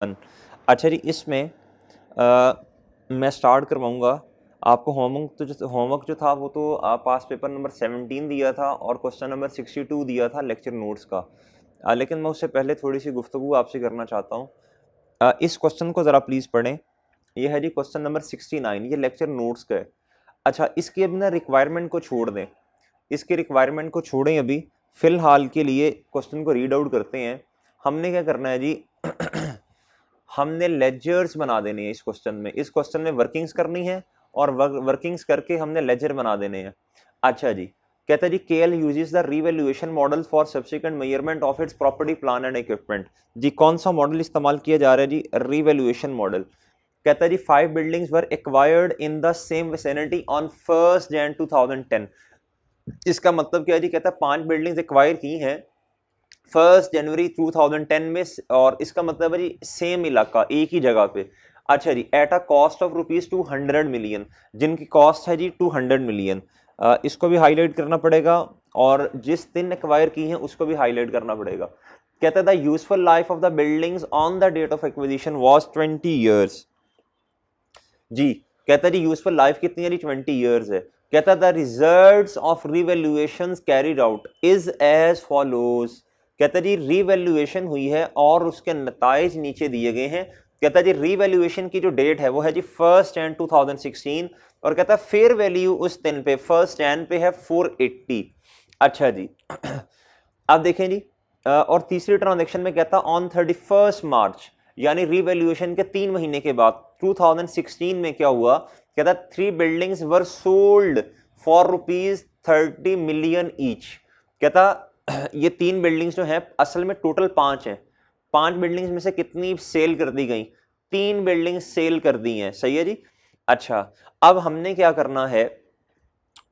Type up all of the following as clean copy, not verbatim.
अच्छा जी, इसमें मैं स्टार्ट करवाऊँगा आपको। होमवर्क जो था वो तो पास पेपर नंबर 17 दिया था और क्वेश्चन नंबर 62 दिया था लेक्चर नोट्स का। लेकिन मैं उससे पहले थोड़ी सी गुफ्तगू आपसे करना चाहता हूँ। इस क्वेश्चन को ज़रा प्लीज़ पढ़ें। ये है जी क्वेश्चन नंबर 69, ये लेक्चर नोट्स का है। अच्छा, इसकी अभी ना रिक्वायरमेंट को छोड़ दें, इसके रिक्वायरमेंट को छोड़ें अभी, फ़िलहाल के लिए क्वेश्चन को रीड आउट करते हैं। हमने क्या करना है जी हमने लेजर्स बना देने हैं इस क्वेश्चन में। इस क्वेश्चन में वर्किंग्स करनी है और वर्किंग्स करके हमने लेजर बना देने हैं। अच्छा जी, कहता है G KL uses the revaluation model for subsequent measurement of its property plan and equipment. जी कौन सा मॉडल इस्तेमाल किया जा रहा है जी? Revaluation model. कहता है जी 5 buildings were acquired in the same vicinity on 1 Jan 2010। इसका मतलब क्या है जी? कहता है 5 बिल्डिंग्स एक्वायर की हैं 1 जनवरी 2010 में, और इसका मतलब है जी सेम इलाका, एक ही जगह पे। अच्छा जी, at a cost of ₹200 million, जिनकी कॉस्ट है जी 200 मिलियन। इसको भी हाईलाइट करना पड़ेगा, और जिस दिन एक्वायर की हैं उसको भी हाईलाइट करना पड़ेगा। कहता है the useful life of the buildings on the date of acquisition was 20 years. जी कहता है जी यूजफुल लाइफ कितनी है जी? 20 ईयर्स है। कहता है the results of revaluation carried out is as follows. कहता है जी रिवैल्यूएशन हुई है और उसके नताइज नीचे दिए गए हैं। कहता है जी रिवैल्यूएशन की जो डेट है वो है जी 1 Jan 2016, और कहता है फेयर वैल्यू उस दिन पे 1 Jan पे है 480। अच्छा जी अब देखें जी, और तीसरी ट्रांजेक्शन में कहता ऑन 31 मार्च, यानी रिवैल्यूएशन के 3 महीने के बाद 2016 में क्या हुआ? कहता 3 buildings were sold for ₹30 million each. कहता ये 3 बिल्डिंग्स जो हैं असल में टोटल 5 हैं। 5 बिल्डिंग्स में से कितनी सेल कर दी गई? 3 बिल्डिंग्स सेल कर दी हैं। सही है जी। अच्छा, अब हमने क्या करना है,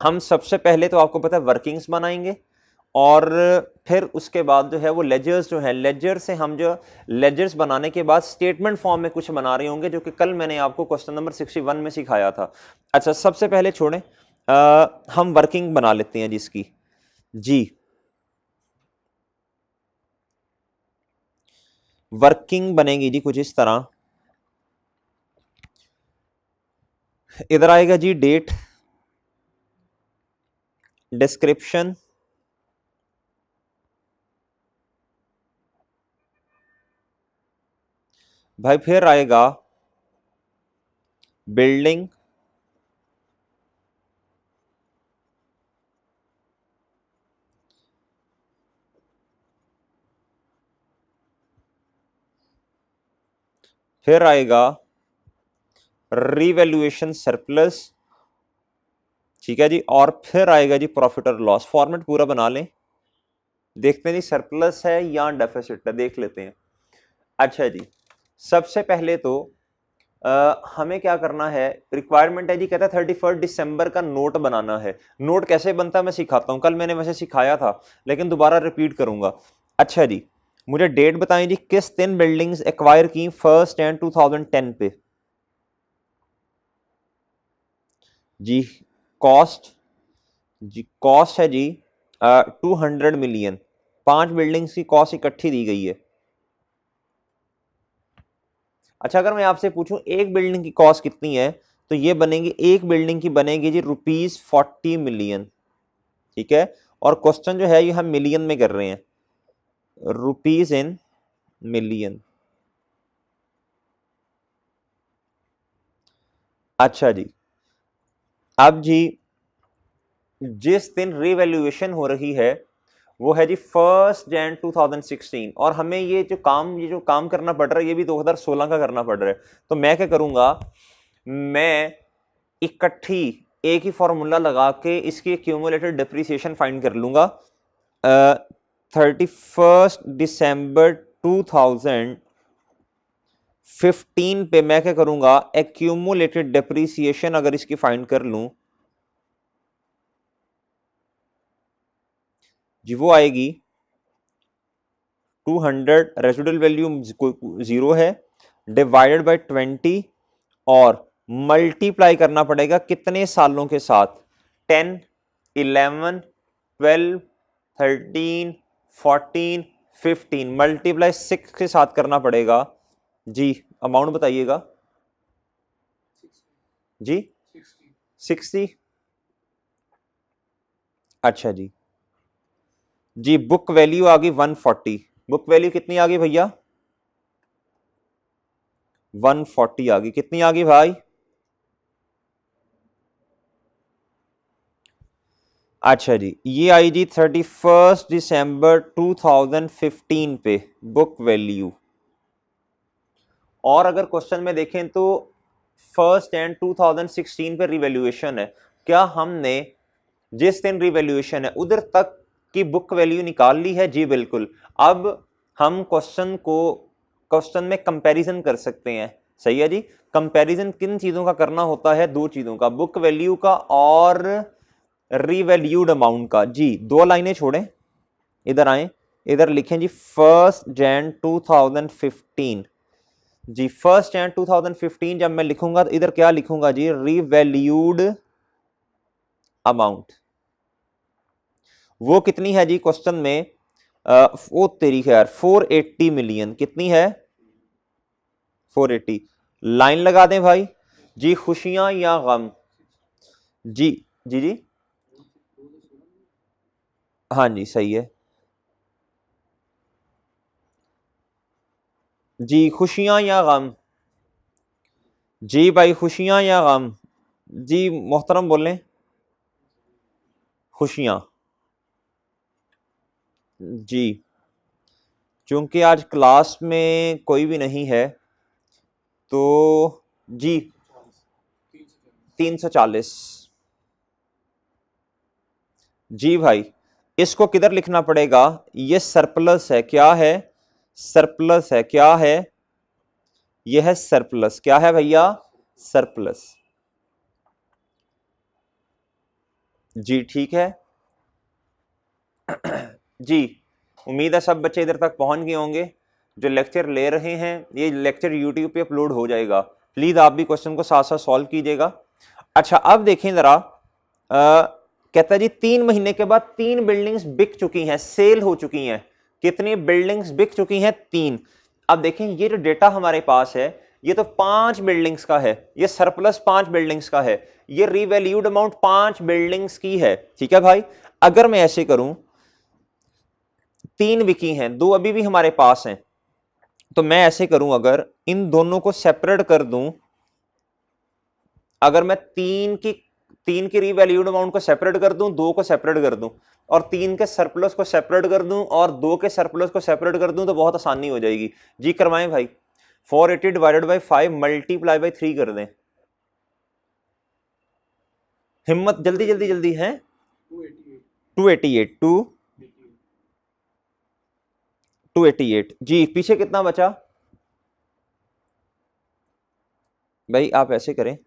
हम सबसे पहले तो आपको पता है वर्किंग्स बनाएंगे, और फिर उसके बाद जो है वो लेजर्स जो है, लेजर से हम जो लेजर्स बनाने के बाद स्टेटमेंट फॉर्म में कुछ बना रहे होंगे, जो कि कल मैंने आपको क्वेश्चन नंबर 61 में सिखाया था। अच्छा, सबसे पहले छोड़ें, हम वर्किंग बना लेते हैं जिसकी। जी वर्किंग बनेगी जी कुछ इस तरह। इधर आएगा जी डेट, डिस्क्रिप्शन, भाई फिर आएगा बिल्डिंग, फिर आएगा रिवैल्यूएशन सरप्लस। ठीक है जी, और फिर आएगा जी प्रॉफिट और लॉस। फॉर्मेट पूरा बना लें, देखते हैं जी सरप्लस है या डेफिसिट है, देख लेते हैं। अच्छा जी, सबसे पहले तो हमें क्या करना है, रिक्वायरमेंट है जी, कहता है 31 दिसंबर का नोट बनाना है। नोट कैसे बनता है मैं सिखाता हूं, कल मैंने वैसे सिखाया था लेकिन दोबारा रिपीट करूंगा। अच्छा जी, मुझे डेट बताएं जी, किस दिन बिल्डिंग्स एक्वायर की 1 Jan 2010 पे? जी कॉस्ट, जी कॉस्ट है जी 200 मिलियन। 5 बिल्डिंग्स की कॉस्ट इकट्ठी दी गई है। अच्छा, अगर मैं आपसे पूछूं एक बिल्डिंग की कॉस्ट कितनी है, तो ये बनेगी, एक बिल्डिंग की बनेगी जी ₹40 मिलियन। ठीक है, और क्वेश्चन जो है ये हम मिलियन में कर रहे हैं, रुपीज इन मिलियन। अच्छा जी, अब जी जिस दिन रिवैल्यूएशन हो रही है वो है जी 1 Jan 2016, और हमें ये जो काम करना पड़ रहा है ये भी 2016 का करना पड़ रहा है। तो मैं क्या करूंगा, मैं इकट्ठी एक ही फॉर्मूला लगा के इसकी क्यूमुलेटेड डिप्रिसिएशन फाइंड कर लूंगा। 31 दिसंबर 2015 पे मैं क्या करूंगा, एक्यूमुलेटेड डिप्रिसिएशन अगर इसकी फाइंड कर लूं जी, वो आएगी 200, रेसिडुअल वैल्यू 0 है, डिवाइडेड बाय 20, और मल्टीप्लाई करना पड़ेगा कितने सालों के साथ? 10, 11, 12, 13, 14, 15, मल्टीप्लाई 6 के साथ करना पड़ेगा। जी अमाउंट बताइएगा जी। 60। अच्छा जी। जी बुक वैल्यू आ गई 140। बुक वैल्यू कितनी आ गई भैया? 140 आ गई। कितनी आ गई भाई? अच्छा जी, ये आई जी 31 दिसंबर 2015 पे बुक वैल्यू। और अगर क्वेश्चन में देखें तो 1 जनवरी 2016 पे रिवैल्यूएशन है। क्या हमने जिस दिन रिवैल्यूएशन है उधर तक की बुक वैल्यू निकाल ली है? जी बिल्कुल। अब हम क्वेश्चन में कंपैरिजन कर सकते हैं। सही है जी। कंपैरिजन किन चीजों का करना होता है? दो चीजों का, बुक वैल्यू का और रिवैल्यूड अमाउंट का। जी दो लाइनें छोड़ें, इधर आए, इधर लिखें जी 1 जनवरी 2015। जी 1 जनवरी 2015 जब मैं लिखूंगा तो इधर क्या लिखूंगा जी? Revalued amount. वो कितनी है जी क्वेश्चन में? वो तेरी खैर 480 मिलियन। कितनी है? 480। लाइन लगा दें भाई जी। खुशियां या गम? जी जी जी हाँ जी सही है जी। खुशियां या गम? जी भाई खुशियां या गम? जी मोहतरम बोलें। खुशियां। जी चूंकि आज क्लास में कोई भी नहीं है तो जी 340। जी भाई इसको किधर लिखना पड़ेगा? ये सरप्लस है। क्या है? सरप्लस है। क्या है? यह है सरप्लस। क्या है भैया? सरप्लस। जी ठीक है जी। उम्मीद है सब बच्चे इधर तक पहुंच गए होंगे। जो लेक्चर ले रहे हैं ये लेक्चर यूट्यूब पे अपलोड हो जाएगा। प्लीज आप भी क्वेश्चन को साथ साथ सॉल्व कीजिएगा। अच्छा अब देखें जरा, कहता है जी 3 महीने के बाद 3 बिल्डिंग्स बिक चुकी हैं, सेल हो चुकी हैं। कितनी बिल्डिंग्स बिक चुकी हैं? 3। अब देखें ये जो डेटा हमारे पास है ये तो 5 बिल्डिंग्स का है, ये सरप्लस 5 बिल्डिंग्स का है, ये रिवैल्यूड अमाउंट 5 बिल्डिंग्स की है। ठीक है भाई। अगर मैं ऐसे करूं 3 बिकी हैं, 2 अभी भी हमारे पास हैं, तो मैं ऐसे करूं अगर इन दोनों को सेपरेट कर दूं, अगर मैं 3 की रिवैल्यूड अमाउंट को सेपरेट कर दूं, 2 को सेपरेट कर दूं और 3 के सरप्लस को सेपरेट कर दूं और 2 के सरप्लस को सेपरेट कर दूं तो बहुत आसानी हो जाएगी। जी करवाएं भाई। 480 डिवाइडेड बाई 5 मल्टीप्लाई बाई 3 कर दें। हिम्मत जल्दी जल्दी जल्दी है। 288 288। जी पीछे कितना बचा भाई? आप ऐसे करें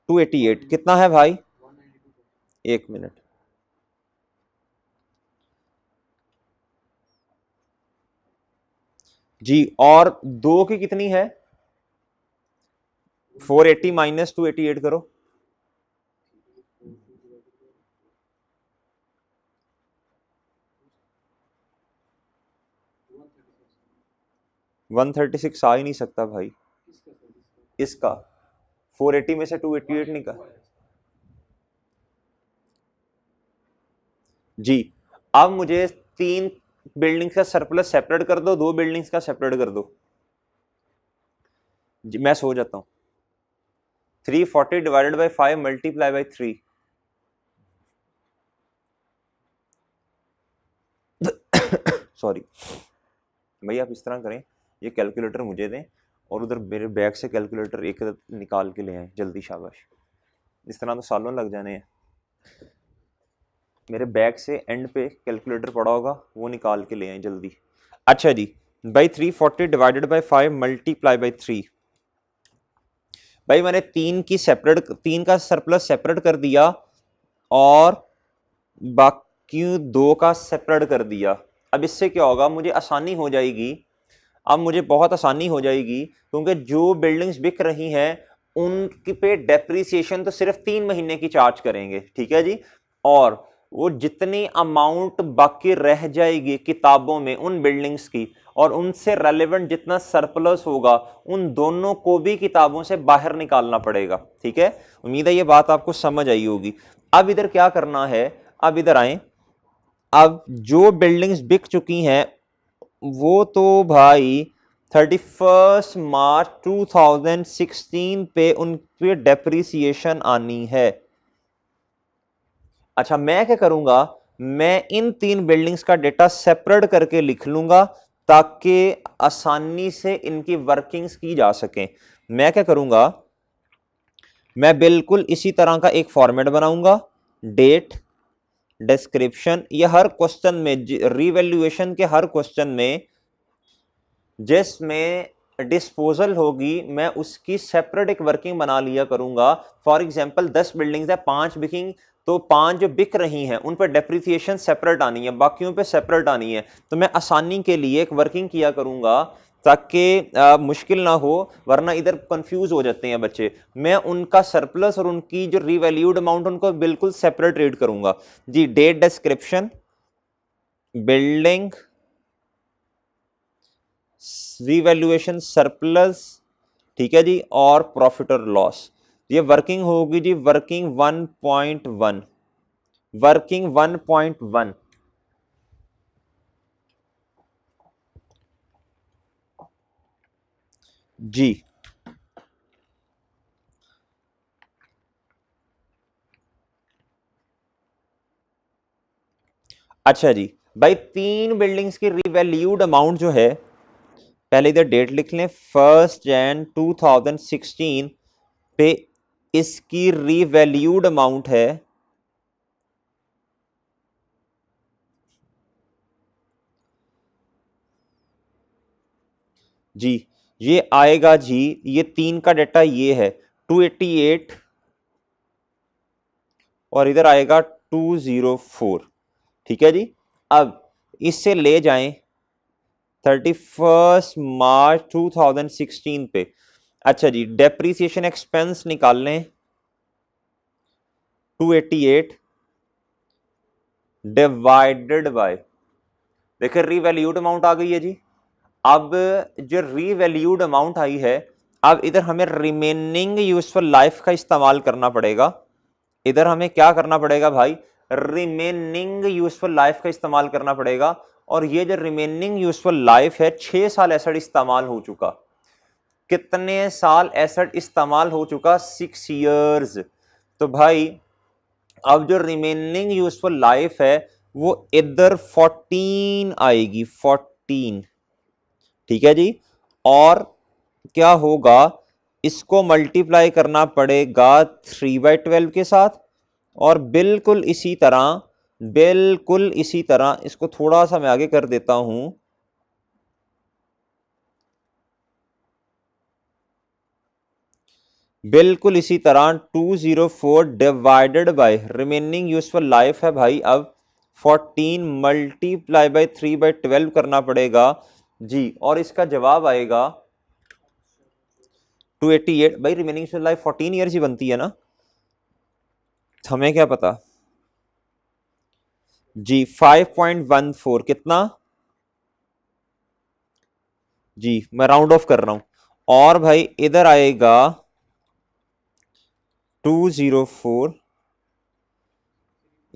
288 कितना है भाई? 1 मिनट। जी और 2 की कितनी है? 480 माइनस 288 करो। 136 आ ही नहीं सकता भाई। इसका 480 में से 288 निकाल। जी अब मुझे 3 बिल्डिंग्स का सरप्लस सेपरेट कर दो, 2 बिल्डिंग्स का सेपरेट कर दो। जी मैं सो जाता हूं। 340 divided by 5 multiply by 3। Sorry भाई आप इस तरह करें, ये कैलकुलेटर मुझे दें और उधर मेरे बैग से कैलकुलेटर एक निकाल के ले आए जल्दी, शाबाश। इस तरह तो सालों लग जाने हैं। मेरे बैग से एंड पे कैलकुलेटर पड़ा होगा, वो निकाल के ले आए जल्दी। अच्छा जी भाई 340 डिवाइडेड बाई 5 मल्टीप्लाई बाई 3। भाई मैंने 3 का सरप्लस सेपरेट कर दिया और बाकी 2 का सेपरेट कर दिया। अब इससे क्या होगा? मुझे आसानी हो जाएगी। अब मुझे बहुत आसानी हो जाएगी क्योंकि जो बिल्डिंग्स बिक रही हैं उनकी पे डेप्रिसिएशन तो सिर्फ 3 महीने की चार्ज करेंगे। ठीक है जी। और वो जितनी अमाउंट बाकी रह जाएगी किताबों में उन बिल्डिंग्स की, और उनसे रेलेवेंट जितना सरप्लस होगा, उन दोनों को भी किताबों से बाहर निकालना पड़ेगा। ठीक है, उम्मीद है ये बात आपको समझ आई होगी। अब इधर क्या करना है, अब इधर आए। अब जो बिल्डिंग्स बिक चुकी हैं वो तो भाई 31 मार्च 2016 पे उन पे डेप्रिसिएशन आनी है। अच्छा, मैं क्या करूंगा, मैं इन 3 बिल्डिंग्स का डेटा सेपरेट करके लिख लूंगा ताकि आसानी से इनकी वर्किंग्स की जा सके। मैं क्या करूंगा, मैं बिल्कुल इसी तरह का एक फॉर्मेट बनाऊंगा, डेट, डिस्क्रिप्शन। ये हर क्वेश्चन में, रिवैल्यूएशन के हर क्वेश्चन में जिसमें डिस्पोजल होगी, मैं उसकी सेपरेट एक वर्किंग बना लिया करूंगा। फॉर एग्जांपल 10 बिल्डिंग्स है, 5 बिकिंग, तो 5 जो बिक रही हैं उन पर डेप्रिसिएशन सेपरेट आनी है, बाकियों पे सेपरेट आनी है। तो मैं आसानी के लिए एक वर्किंग किया करूंगा ताकि मुश्किल ना हो, वरना इधर कंफ्यूज हो जाते हैं बच्चे। मैं उनका सरप्लस और उनकी जो रिवैल्यूड अमाउंट उनको बिल्कुल सेपरेट रीड करूंगा जी। Date, description, building, revaluation, surplus, ठीक है जी, और प्रॉफिट और लॉस। ये वर्किंग होगी जी, वर्किंग 1.1, वर्किंग 1.1 जी। अच्छा जी भाई, 3 बिल्डिंग्स की रिवैल्यूड अमाउंट जो है, पहले इधर डेट लिख लें, 1 जनवरी 2016 पे इसकी रिवैल्यूड अमाउंट है जी। ये आएगा जी, ये 3 का डेटा ये है 288, और इधर आएगा 204। ठीक है जी। अब इससे ले जाएं 31 मार्च 2016 पे। अच्छा जी, डेप्रीसिएशन एक्सपेंस निकाल लें, 288 डिवाइडेड बाय, देखिए रीवैल्यूड अमाउंट आ गई है जी। अब जो रीवैल्यूड अमाउंट आई है, अब इधर हमें रिमेनिंग यूजफुल लाइफ का इस्तेमाल करना पड़ेगा। इधर हमें क्या करना पड़ेगा भाई, रिमेनिंग यूजफुल लाइफ का इस्तेमाल करना पड़ेगा। और ये जो रिमेनिंग यूजफुल लाइफ है, 6 साल एसेट इस्तेमाल हो चुका। कितने साल एसेट इस्तेमाल हो चुका, 6 ईयर्स। तो भाई अब जो रिमेनिंग यूजफुल लाइफ है वो इधर 14 आएगी, 14। ठीक है जी। और क्या होगा, इसको मल्टीप्लाई करना पड़ेगा 3/12 के साथ, और बिल्कुल इसी तरह, बिल्कुल इसी तरह इसको थोड़ा सा मैं आगे कर देता हूं, बिल्कुल इसी तरह 204 divided by remaining useful life है भाई अब 14, मल्टीप्लाई बाय 3/12 करना पड़ेगा जी। और इसका जवाब आएगा 288। भाई remaining useful life 14 years he बनती है ना, हमें क्या पता जी। 5.14 कितना जी, मैं राउंड ऑफ कर रहा हूं। और भाई इधर आएगा 204,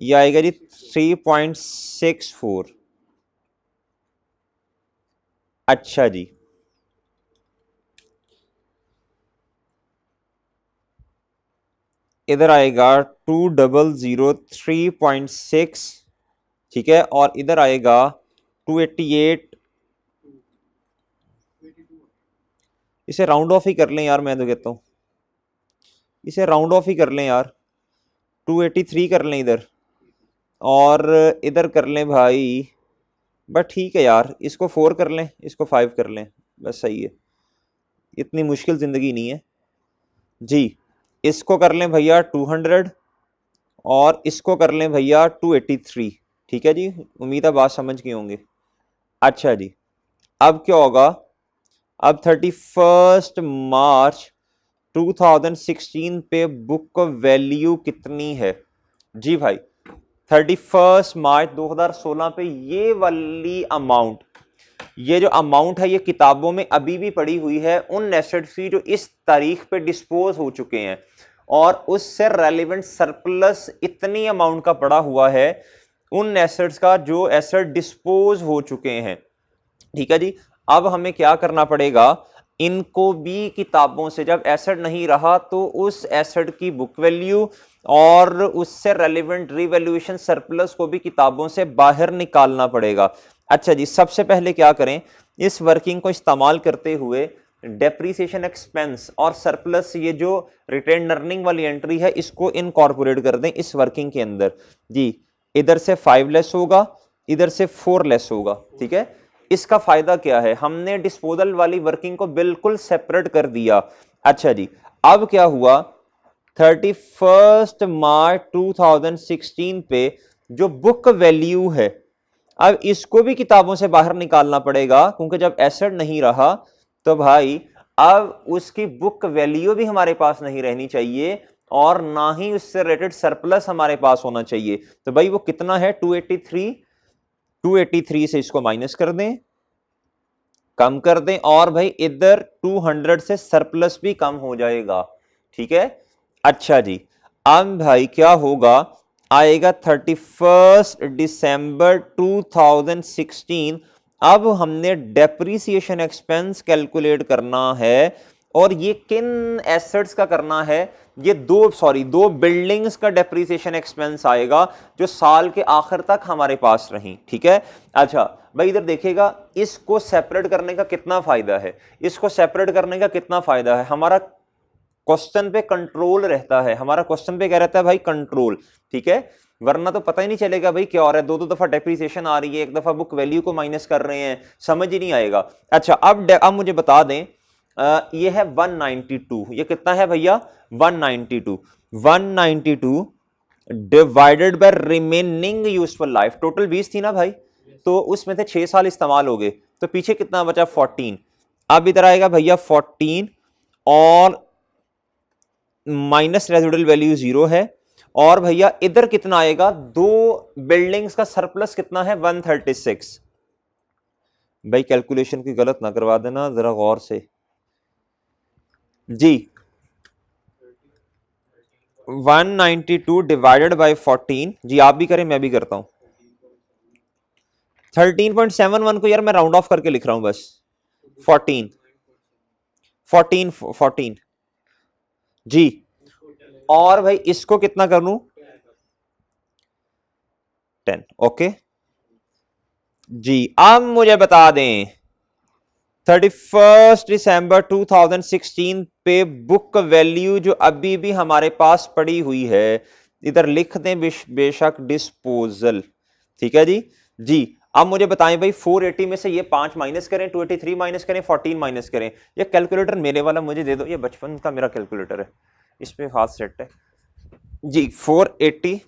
ये आएगा जी 3.64। अच्छा जी, इधर आएगा 2003.6। ठीक है, और इधर आएगा 288। इसे राउंड ऑफ ही कर लें यार, मैं तो कहता हूं इसे राउंड ऑफ ही कर लें यार, 283 कर लें इधर, और इधर कर लें भाई। बस ठीक है यार, इसको 4 कर लें, इसको 5 कर लें, बस सही है, इतनी मुश्किल जिंदगी नहीं है जी। इसको कर लें भैया 200, और इसको कर लें भैया 283। ठीक है जी, उम्मीद है बात समझ गए होंगे। अच्छा जी, अब क्या होगा, अब 31 मार्च 2016 पे बुक वैल्यू कितनी है जी भाई। 31 मार्च 2016 पे ये वाली अमाउंट, ये जो अमाउंट है ये किताबों में अभी भी पड़ी हुई है उन एसेट्स की जो इस तारीख पे डिस्पोज हो चुके हैं, और उससे रेलिवेंट सरप्लस इतनी अमाउंट का पड़ा हुआ है उन एसेट्स का जो एसेट डिस्पोज हो चुके हैं। ठीक है जी। अब हमें क्या करना पड़ेगा, इनको भी किताबों से, जब एसेट नहीं रहा तो उस एसेट की बुक वैल्यू और उससे रेलिवेंट रिवैल्यूएशन सरप्लस को भी किताबों से बाहर निकालना पड़ेगा। अच्छा जी, सबसे पहले क्या करें, इस वर्किंग को इस्तेमाल करते हुए डेप्रीसिएशन एक्सपेंस और सरप्लस, ये जो रिटेन अर्निंग वाली एंट्री है, इसको इनकॉर्पोरेट कर दें इस वर्किंग के अंदर जी। इधर से 5 लेस होगा, इधर से 4 लेस होगा। ठीक है, इसका फायदा क्या है, हमने डिस्पोजल वाली वर्किंग को बिल्कुल सेपरेट कर दिया। अच्छा जी, अब क्या हुआ, 31 मार्च 2016 पे जो बुक वैल्यू है, अब इसको भी किताबों से बाहर निकालना पड़ेगा, क्योंकि जब एसेट नहीं रहा तो भाई अब उसकी बुक वैल्यू भी हमारे पास नहीं रहनी चाहिए और ना ही उससे रिलेटेड सरप्लस हमारे पास होना चाहिए। तो भाई वो कितना है, 283 से इसको माइनस कर दें, कम कर दें, और भाई इधर 200 से सरप्लस भी कम हो जाएगा। ठीक है। अच्छा जी, अब भाई क्या होगा, आएगा 31 दिसंबर 2016। अब हमने डेप्रीसिएशन एक्सपेंस कैलकुलेट करना है, और ये किन एसेट्स का करना है, ये दो बिल्डिंग्स का डेप्रीसिएशन एक्सपेंस आएगा जो साल के आखिर तक हमारे पास रही। ठीक है। अच्छा भाई इधर देखिएगा, इसको सेपरेट करने का कितना फायदा है, इसको सेपरेट करने का कितना फायदा है, हमारा क्वेश्चन पे कंट्रोल रहता है, हमारा क्वेश्चन पे क्या रहता है भाई, कंट्रोल। ठीक है, वरना तो पता ही नहीं चलेगा भाई क्या हो रहा है, दो दफा डेप्रीसिएशन आ रही है, एक दफा बुक वैल्यू को माइनस कर रहे हैं, समझ ही नहीं आएगा। अच्छा अब मुझे बता दें, ये है 192, ये कितना है भैया, 192 divided by remaining useful life, total 20 थी ना भाई, तो उसमें से 6 साल इस्तेमाल हो गए, तो पीछे कितना बचा, 14। अब इधर आएगा भैया 14 और माइनस रेजिडुअल वैल्यू 0 है, और भैया इधर कितना आएगा, दो बिल्डिंग्स का सरप्लस कितना है, 136। भाई कैलकुलेशन की गलत ना करवा देना, जरा गौर से जी। 192 डिवाइडेड बाय 14 जी, आप भी करें मैं भी करता हूं, 13.71 को यार मैं राउंड ऑफ करके लिख रहा हूं बस, 14 जी। और भाई इसको कितना कर लूं, 10। ओके जी। अब मुझे बता दें, 31 दिसंबर 2016 पे बुक वैल्यू जो अभी भी हमारे पास पड़ी हुई है, इधर लिख दें बेशक डिस्पोजल। ठीक है जी। जी अब मुझे बताएं भाई, 480 में से ये 5 माइनस करें, 283 माइनस करें, 14 माइनस करें। ये कैलकुलेटर मेरे वाला मुझे दे दो, ये बचपन का मेरा कैलकुलेटर है, इस पे हाथ सेट है जी। 480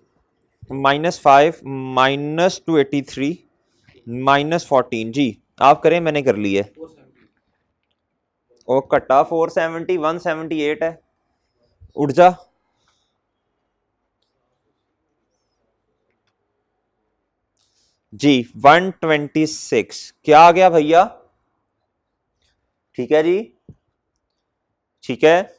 माइनस 5 माइनस 283 माइनस 14 जी, आप करें, मैंने कर ली है। ओ कट्टा 470, 178 है, उठ जा। जी 126 क्या आ गया भैया, ठीक है जी। ठीक है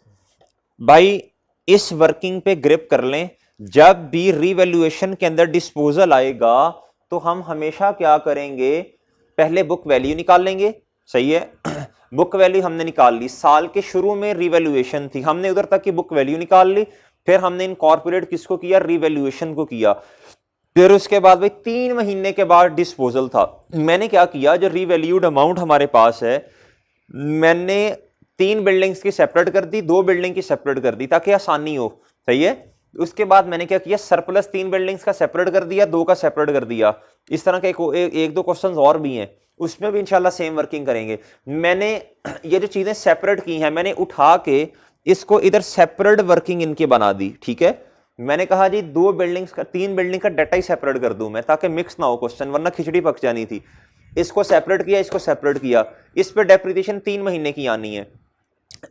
भाई, इस वर्किंग पे ग्रिप कर लें, जब भी रीवैल्यूएशन के अंदर डिस्पोजल आएगा तो हम हमेशा क्या करेंगे, पहले बुक वैल्यू निकाल लेंगे। सही है, बुक वैल्यू हमने निकाल ली, साल के शुरू में रीवैल्यूएशन थी, हमने उधर तक की बुक वैल्यू निकाल ली, फिर हमने इनकॉर्पोरेट किसको किया, रीवैल्यूएशन को किया। फिर उसके बाद भाई 3 महीने के बाद डिस्पोजल था। मैंने क्या किया, जो रीवैल्यूड अमाउंट हमारे पास है, मैंने 3 बिल्डिंग्स की सेपरेट कर दी, 2 बिल्डिंग की सेपरेट कर दी ताकि आसानी हो। सही है, उसके बाद मैंने क्या किया, सरप्लस 3 बिल्डिंग्स का सेपरेट कर दिया, 2 का सेपरेट कर दिया। इस तरह के एक दो क्वेश्चंस और भी हैं, उसमें भी इंशाल्लाह सेम वर्किंग करेंगे। मैंने ये जो चीजें सेपरेट की हैं, मैंने उठा के इसको इधर सेपरेट वर्किंग इनकी बना दी। ठीक है, मैंने कहा जी 2 बिल्डिंग्स का, 3 बिल्डिंग का डाटा ही सेपरेट कर दूं मैं, ताकि मिक्स ना हो क्वेश्चन, वरना खिचड़ी पक जानी थी। इसको सेपरेट किया, इसको सेपरेट किया, इस पे डेप्रिसिएशन 3 महीने की आनी है।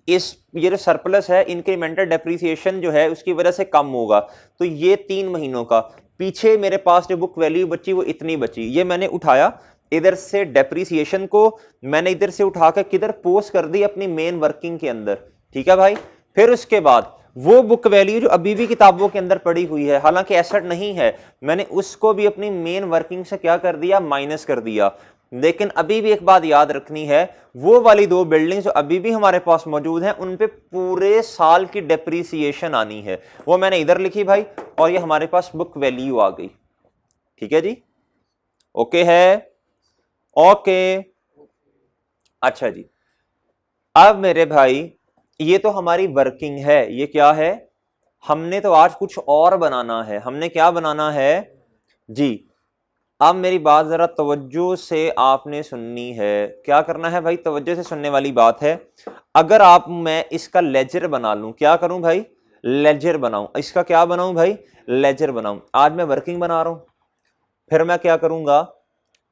ये जो सरप्लस है, इंक्रीमेंटल डेप्रिसिएशन जो है उसकी वजह से कम होगा, तो ये 3 महीनों का। पीछे मेरे पास जो बुक वैल्यू बची वो इतनी बची, ये मैंने उठाया इधर से डेप्रीसिएशन को मैंने इधर से उठा कर किधर पोस्ट कर दी अपनी मेन वर्किंग के अंदर, ठीक है भाई। फिर उसके बाद वो बुक वैल्यू जो अभी भी किताबों के अंदर पड़ी हुई है, हालांकि एसेट नहीं है, मैंने उसको भी अपनी मेन वर्किंग से क्या कर दिया, माइनस कर दिया। लेकिन अभी भी एक बात याद रखनी है, वो वाली 2 बिल्डिंग्स जो अभी भी हमारे पास मौजूद हैं उन पे पूरे साल की डेप्रीसिएशन आनी है, वो मैंने इधर लिखी भाई, और ये हमारे पास बुक वैल्यू आ गई। ठीक है जी, ओके है, ओके। अच्छा जी, अब मेरे भाई ये तो हमारी वर्किंग है, ये क्या है, हमने तो आज कुछ और बनाना है। हमने क्या बनाना है जी, अब मेरी बात जरा तवज्जो से आपने सुननी है। क्या करना है भाई, तवज्जो से सुनने वाली बात है। अगर आप मैं इसका लेजर बना लूं, क्या करूं भाई, लेजर बनाऊं, इसका क्या बनाऊं भाई, लेजर बनाऊं। आज मैं वर्किंग बना रहा हूं, फिर मैं क्या करूंगा,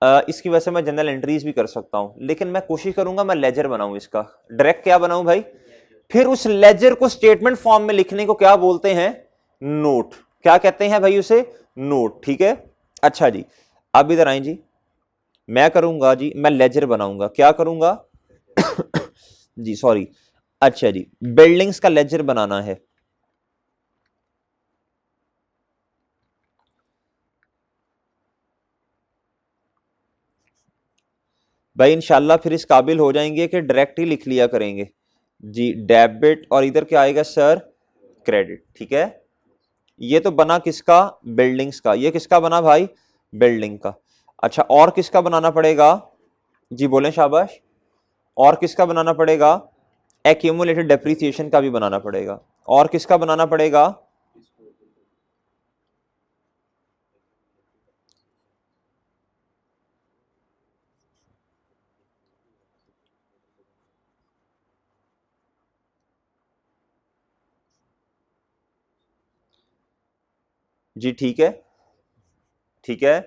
इसकी वजह से मैं जनरल एंट्रीज भी कर सकता हूं, लेकिन मैं कोशिश करूंगा मैं लेजर बनाऊं, इसका डायरेक्ट क्या बनाऊं भाई। फिर उस लेजर को स्टेटमेंट फॉर्म में लिखने को क्या बोलते हैं, नोट। क्या कहते हैं भाई उसे, नोट। ठीक है, अच्छा जी, अब इधर आए जी, मैं करूंगा जी, मैं लेजर बनाऊंगा, क्या करूंगा जी सॉरी, अच्छा जी, बिल्डिंग्स का लेजर बनाना है। भाई इंशाल्लाह फिर इस काबिल हो जाएंगे कि डायरेक्ट ही लिख लिया करेंगे जी, डेबिट, और इधर क्या आएगा सर, क्रेडिट। ठीक है, ये तो बना किसका, बिल्डिंग्स का, ये किसका बना भाई, बिल्डिंग का। अच्छा, और किसका बनाना पड़ेगा जी, बोलें शाबाश, और किसका बनाना पड़ेगा, एक्यूमुलेटेड डेप्रिसिएशन का भी बनाना पड़ेगा, और किसका बनाना पड़ेगा, जी ठीक है, ठीक है,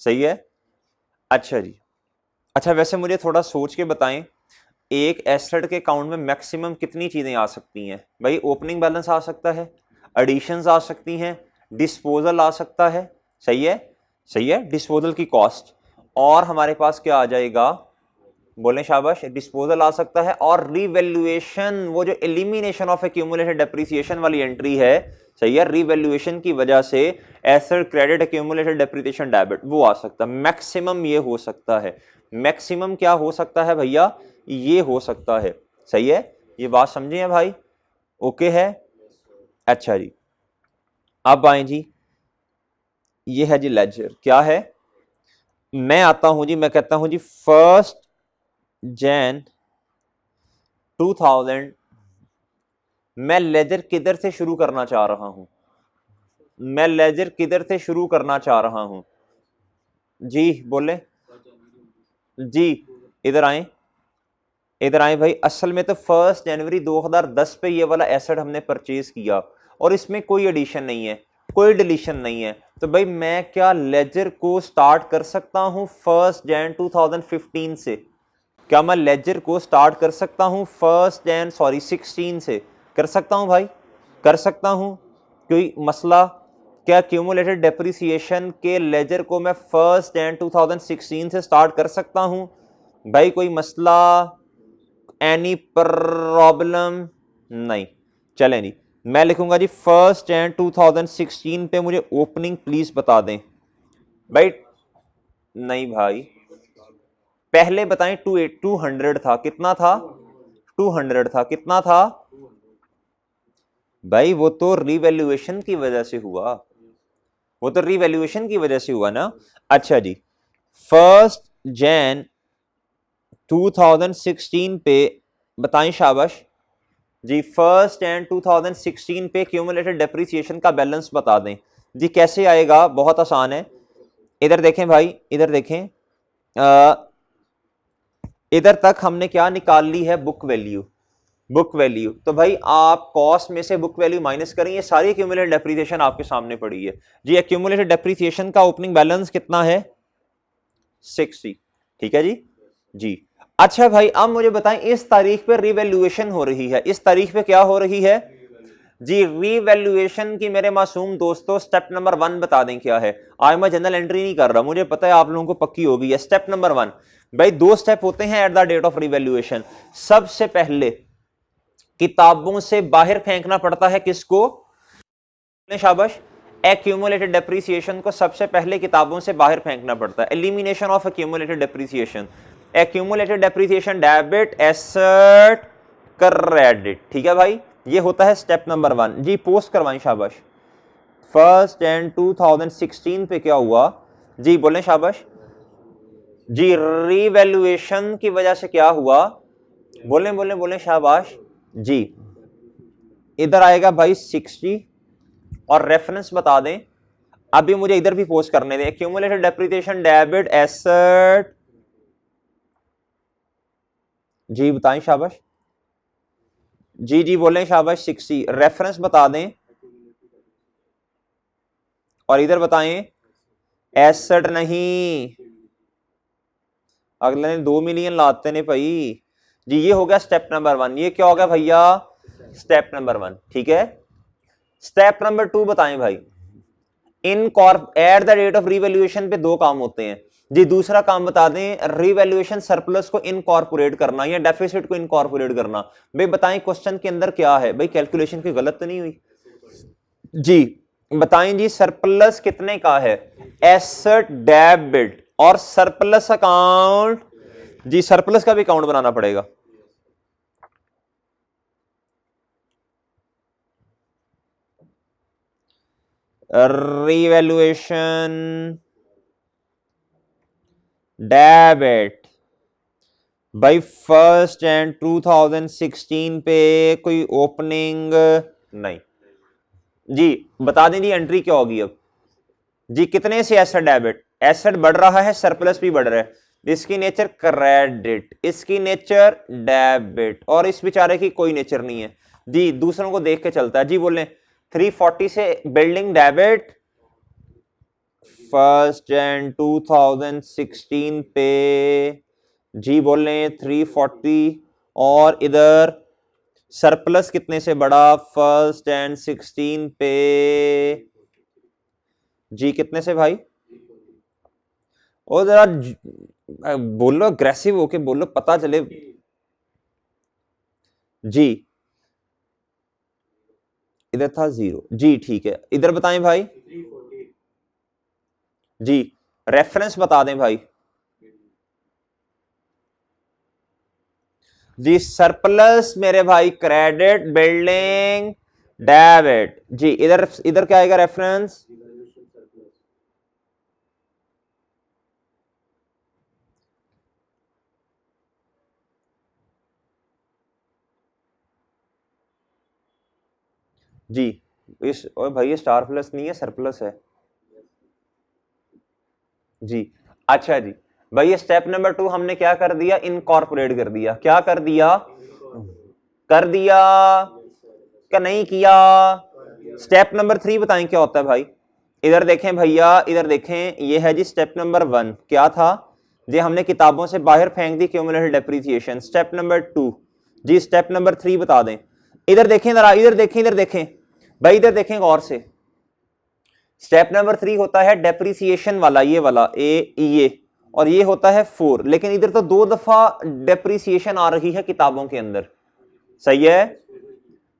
सही है। अच्छा जी, अच्छा वैसे मुझे थोड़ा सोच के बताएं, एक एसेट के अकाउंट में मैक्सिमम कितनी चीजें आ सकती हैं भाई, ओपनिंग बैलेंस आ सकता है, एडिशंस आ सकती हैं, डिस्पोजल आ सकता है, सही है, सही है, डिस्पोजल की कॉस्ट, और हमारे पास क्या आ जाएगा, बोलें शाबाश, डिस्पोजल आ सकता है, और रीवैल्यूएशन, वो जो एलिमिनेशन ऑफ एक्यूमुलेटेड डेप्रिसिएशन वाली एंट्री है, सही है, रीवैल्यूएशन की वजह से asset credit accumulated depreciation debit, वो आ सकता है। मैक्सिमम ये हो सकता है, मैक्सिमम क्या हो सकता है भैया, ये हो सकता है, सही है, ये बात समझे हैं भाई, ओके है। अच्छा जी, अब आए जी, ये है जी लेजर, क्या है, मैं आता हूं जी, मैं कहता हूं जी 1 जनवरी 2000, मैं लेजर किधर से शुरू करना चाह रहा हूं, मैं लेजर किधर से शुरू करना चाह रहा हूं जी, बोले जी, इधर आए, इधर आए भाई। असल में तो 1 जनवरी 2010 पे ये वाला एसेट हमने परचेज किया, और इसमें कोई एडिशन नहीं है, कोई डिलीशन नहीं है, तो भाई मैं क्या लेजर को स्टार्ट कर सकता हूं 1 जनवरी 2015 से, क्या मैं लेजर को स्टार्ट कर सकता हूं 1 जनवरी सॉरी 16 से, कर सकता हूं भाई, कर सकता हूं, कोई मसला, क्या क्यूमुलेटेड डेप्रिसिएशन के लेजर को मैं 1 जनवरी 2016 से स्टार्ट कर सकता हूं भाई, कोई मसला, एनी प्रॉब्लम नहीं, चलें जी, मैं लिखूंगा जी 1 जनवरी 2016 पे मुझे ओपनिंग प्लीज बता दें भाई, नहीं भाई पहले बताएं, 200 था, कितना था, 200 था, कितना था भाई, वो तो रिवैल्यूएशन की वजह से हुआ, वो तो रिवैल्यूएशन की वजह से हुआ ना। अच्छा जी, 1 जनवरी 2016 पे बताएं शाबाश जी, 1 जनवरी 2016 पे क्यूमुलेटेड डेप्रिसिएशन का बैलेंस बता दें जी, कैसे आएगा, बहुत आसान है, इधर देखें भाई, इधर देखें, इधर तक हमने क्या निकाल ली है, बुक वैल्यू, बुक वैल्यू, तो भाई आप कॉस्ट में से बुक वैल्यू माइनस करें, ये सारी एक्यूमुलेटेड डेप्रिसिएशन आपके सामने पड़ी है जी। एक्यूमुलेटेड डेप्रिसिएशन का ओपनिंग बैलेंस कितना है, 60, ठीक है जी, जी। अच्छा भाई अब मुझे बताएं, इस तारीख पे रिवैल्यूएशन हो रही है, इस तारीख पे क्या हो रही है, जी रीवैल्यूएशन की मेरे मासूम दोस्तों स्टेप नंबर 1 बता दें क्या है। आज मैं जनरल एंट्री नहीं कर रहा, मुझे पता है आप लोगों को पक्की होगी। स्टेप नंबर 1 भाई, 2 स्टेप होते हैं at the date of revaluation. सबसे पहले किताबों से बाहर फेंकना पड़ता है किसको? शाबाश, एक्यूमुलेटेड डेप्रिसिएशन को सबसे पहले किताबों से बाहर फेंकना पड़ता है। Elimination of accumulated depreciation. Accumulated depreciation debit, asset, credit. ठीक है भाई, ये होता है स्टेप नंबर 1। जी पोस्ट करवाएं शाबाश। 1 जनवरी 2016 पे क्या हुआ? जी बोलें शाबाश। जी रीवैल्यूएशन की वजह से क्या हुआ? बोलें बोलें बोलें शाबाश। जी इधर आएगा भाई 60 और रेफरेंस बता दें। अभी मुझे इधर भी पोस्ट करने दें। Accumulated depreciation debit, asset. जी बताएं शाबाश। जी जी बोलें शाबाश। 60 रेफरेंस बता दें और इधर बताएं एसेट नहीं। अगले दिन 2 मिलियन लाते ने भाई। जी ये हो गया स्टेप नंबर 1। ये क्या हो गया भैया? Step number 1। ठीक है, स्टेप नंबर 2 बताएं भाई। At the rate of revaluation पे 2 काम होते हैं जी। दूसरा काम बता दें, रीवैल्यूएशन सरप्लस को इनकॉर्पोरेट करना या डेफिसिट को इनकॉर्पोरेट करना। भाई बताएं क्वेश्चन के अंदर क्या है? भाई कैलकुलेशन की गलत तो नहीं हुई? जी बताएं जी, सरप्लस कितने का है? एसेट डेबिट और सरप्लस अकाउंट। जी सरप्लस का भी अकाउंट बनाना पड़ेगा। रिवैल्यूएशन डेबिट भाई 1 जनवरी 2016 पे कोई ओपनिंग नहीं। जी बता दें जी एंट्री क्या होगी अब? जी कितने से एसेट डेबिट? एसेट बढ़ रहा है, सरप्लस भी बढ़ रहा है। इसकी नेचर क्रेडिट, इसकी नेचर डेबिट और इस बेचारे की कोई नेचर नहीं है जी, दूसरों को देख के चलता है। जी बोले 340 से बिल्डिंग डेबिट 1 जनवरी 2016 पे। जी बोले 340 और इधर सरप्लस कितने से बढ़ा? 1 जनवरी 2016 पे। जी कितने से भाई? और जरा बोलो, अग्रेसिव होके बोलो, पता चले। जी इधर था 0। जी ठीक है, इधर बताएं भाई। जी रेफरेंस बता दें भाई। जी सरप्लस मेरे भाई क्रेडिट, बिल्डिंग डेबिट। जी इधर इधर क्या आएगा रेफरेंस? जी इस और भाई ये स्टार प्लस नहीं है, सरप्लस है जी। अच्छा जी भाई, ये स्टेप नंबर 2 हमने क्या कर दिया? इनकॉर्पोरेट कर दिया। क्या कर दिया? कर दिया क्या नहीं किया? स्टेप नंबर 3 बताएं क्या होता है भाई? इधर देखें भैया, इधर देखें, ये है जी स्टेप नंबर 1। क्या था जी? हमने किताबों से बाहर फेंक दी क्यूमुलेटेड डेप्रिसिएशन। स्टेप नंबर 2 जी। स्टेप नंबर 3 बता दें। इधर देखें जरा, इधर देखें, इधर देखें भाई, इधर देखें गौर से। स्टेप नंबर 3 होता है डेप्रिसिएशन वाला, ये वाला ये, और ये होता है 4। लेकिन इधर तो 2 दफा डेप्रिसिएशन आ रही है किताबों के अंदर। सही है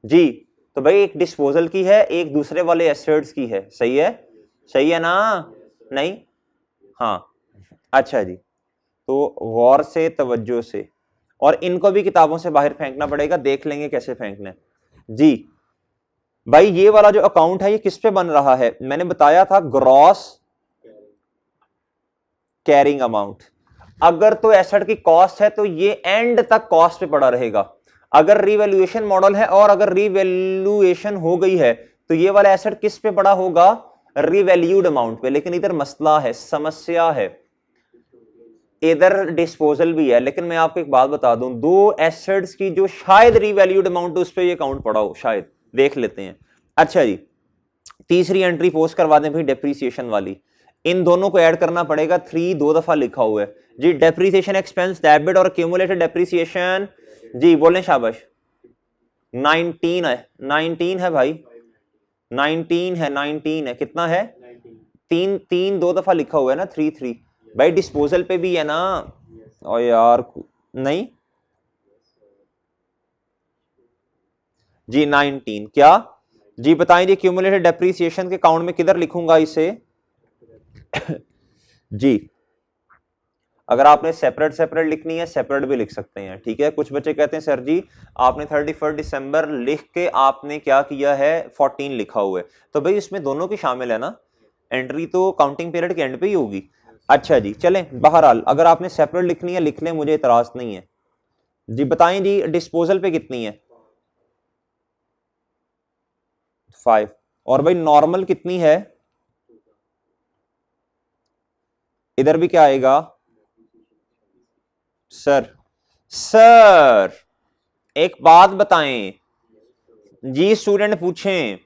जी। तो भाई एक डिस्पोजल की है, एक दूसरे वाले एसेट्स की है। सही है, सही है ना? नहीं, हाँ अच्छा जी। तो गौर से, तवज्जो से, और इनको भी किताबों से बाहर फेंकना पड़ेगा। देख लेंगे कैसे फेंकना है जी। भाई ये वाला जो अकाउंट है ये किस पे बन रहा है? मैंने बताया था ग्रॉस कैरिंग अमाउंट। अगर तो एसेट की कॉस्ट है तो ये एंड तक कॉस्ट पे पड़ा रहेगा। अगर रिवैल्यूएशन मॉडल है और अगर रिवैल्यूएशन हो गई है तो ये वाला एसेट किस पे पड़ा होगा? रिवैल्यूड अमाउंट पे। लेकिन इधर मसला है, समस्या है, इधर डिस्पोजल भी है। लेकिन मैं आपको एक बात बता दूं, 2 एसेट्स की जो शायद रिवैल्यूड अमाउंट उस पर ये अकाउंट पड़ा हो, शायद देख लेते हैं। अच्छा जी, तीसरी एंट्री पोस्ट करवा दें भाई डेप्रीसिएशन वाली। इन दोनों को ऐड करना पड़ेगा। 3 2 दफा लिखा हुआ है जी। डेप्रीसिएशन एक्सपेंस डेबिट और क्यूमुलेटेड डेप्रीसिएशन। जी बोलें शाबाश। 19 है, 19 है भाई, 19 है, 19 है, कितना है? 3 3 दो दफा लिखा हुआ है ना, 3 3 भाई, डिस्पोजल पे भी है ना। और यार नहीं जी, 19 क्या जी, बताएं जी, क्यूमुलेटेड डेप्रीसिएशन के काउंट में किधर लिखूंगा इसे? जी, अगर आपने सेपरेट सेपरेट लिखनी है, सेपरेट भी लिख सकते हैं, ठीक है। कुछ बच्चे कहते हैं सर जी आपने 31 दिसंबर लिख के आपने क्या किया है, 14 लिखा हुआ है, तो भाई इसमें दोनों की शामिल है ना, एंट्री तो काउंटिंग पीरियड के एंड पे ही होगी। अच्छा जी, चलें, बहरहाल अगर आपने सेपरेट लिखनी है लिख लें, मुझे इतराज नहीं है। जी बताएं जी, डिस्पोजल पे कितनी है? 5। और भाई नॉर्मल कितनी है? इधर भी क्या आएगा सर? सर एक बात बताएं जी, स्टूडेंट पूछें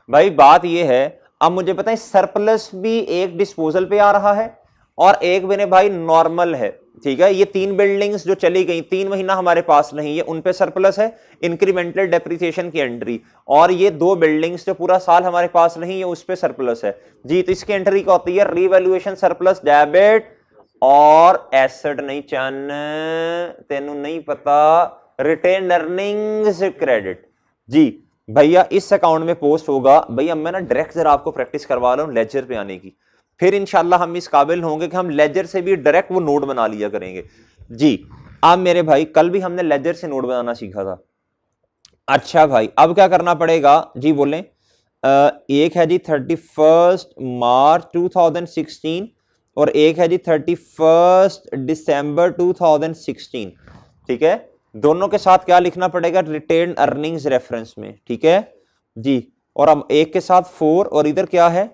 भाई, बात यह है, अब मुझे बताएं सरप्लस भी एक डिस्पोजल पे आ रहा है और एक मेरे भाई नॉर्मल है, ठीक है। ये 3 बिल्डिंग्स जो चली गई, 3 महीना हमारे पास नहीं है, उन पे सरप्लस है, इंक्रीमेंटल डेप्रिसिएशन की एंट्री, और ये 2 बिल्डिंग्स जो पूरा साल हमारे पास नहीं है उस पे सरप्लस है जी। तो इसकी एंट्री क्या होती है? रीवैल्यूएशन सरप्लस डेबिट और एसेट नहीं चन, तेनू नहीं पता, रिटेन अर्निंग्स क्रेडिट जी। भैया इस अकाउंट में पोस्ट होगा भैया, मैं ना डायरेक्ट जरा आपको प्रैक्टिस करवा रहा हूं लेजर पे आने की, फिर इंशाल्लाह हम इस काबिल होंगे कि हम लेजर से भी डायरेक्ट वो नोट बना लिया करेंगे जी। अब मेरे भाई कल भी हमने लेजर से नोट बनाना सीखा था। अच्छा भाई अब क्या करना पड़ेगा जी, बोलें। एक है जी 31 मार्च 2016 और एक है जी 31 दिसंबर 2016, ठीक है। दोनों के साथ क्या लिखना पड़ेगा? रिटेन अर्निंग्स रेफरेंस में, ठीक है जी। और हम एक के साथ 4 और इधर क्या है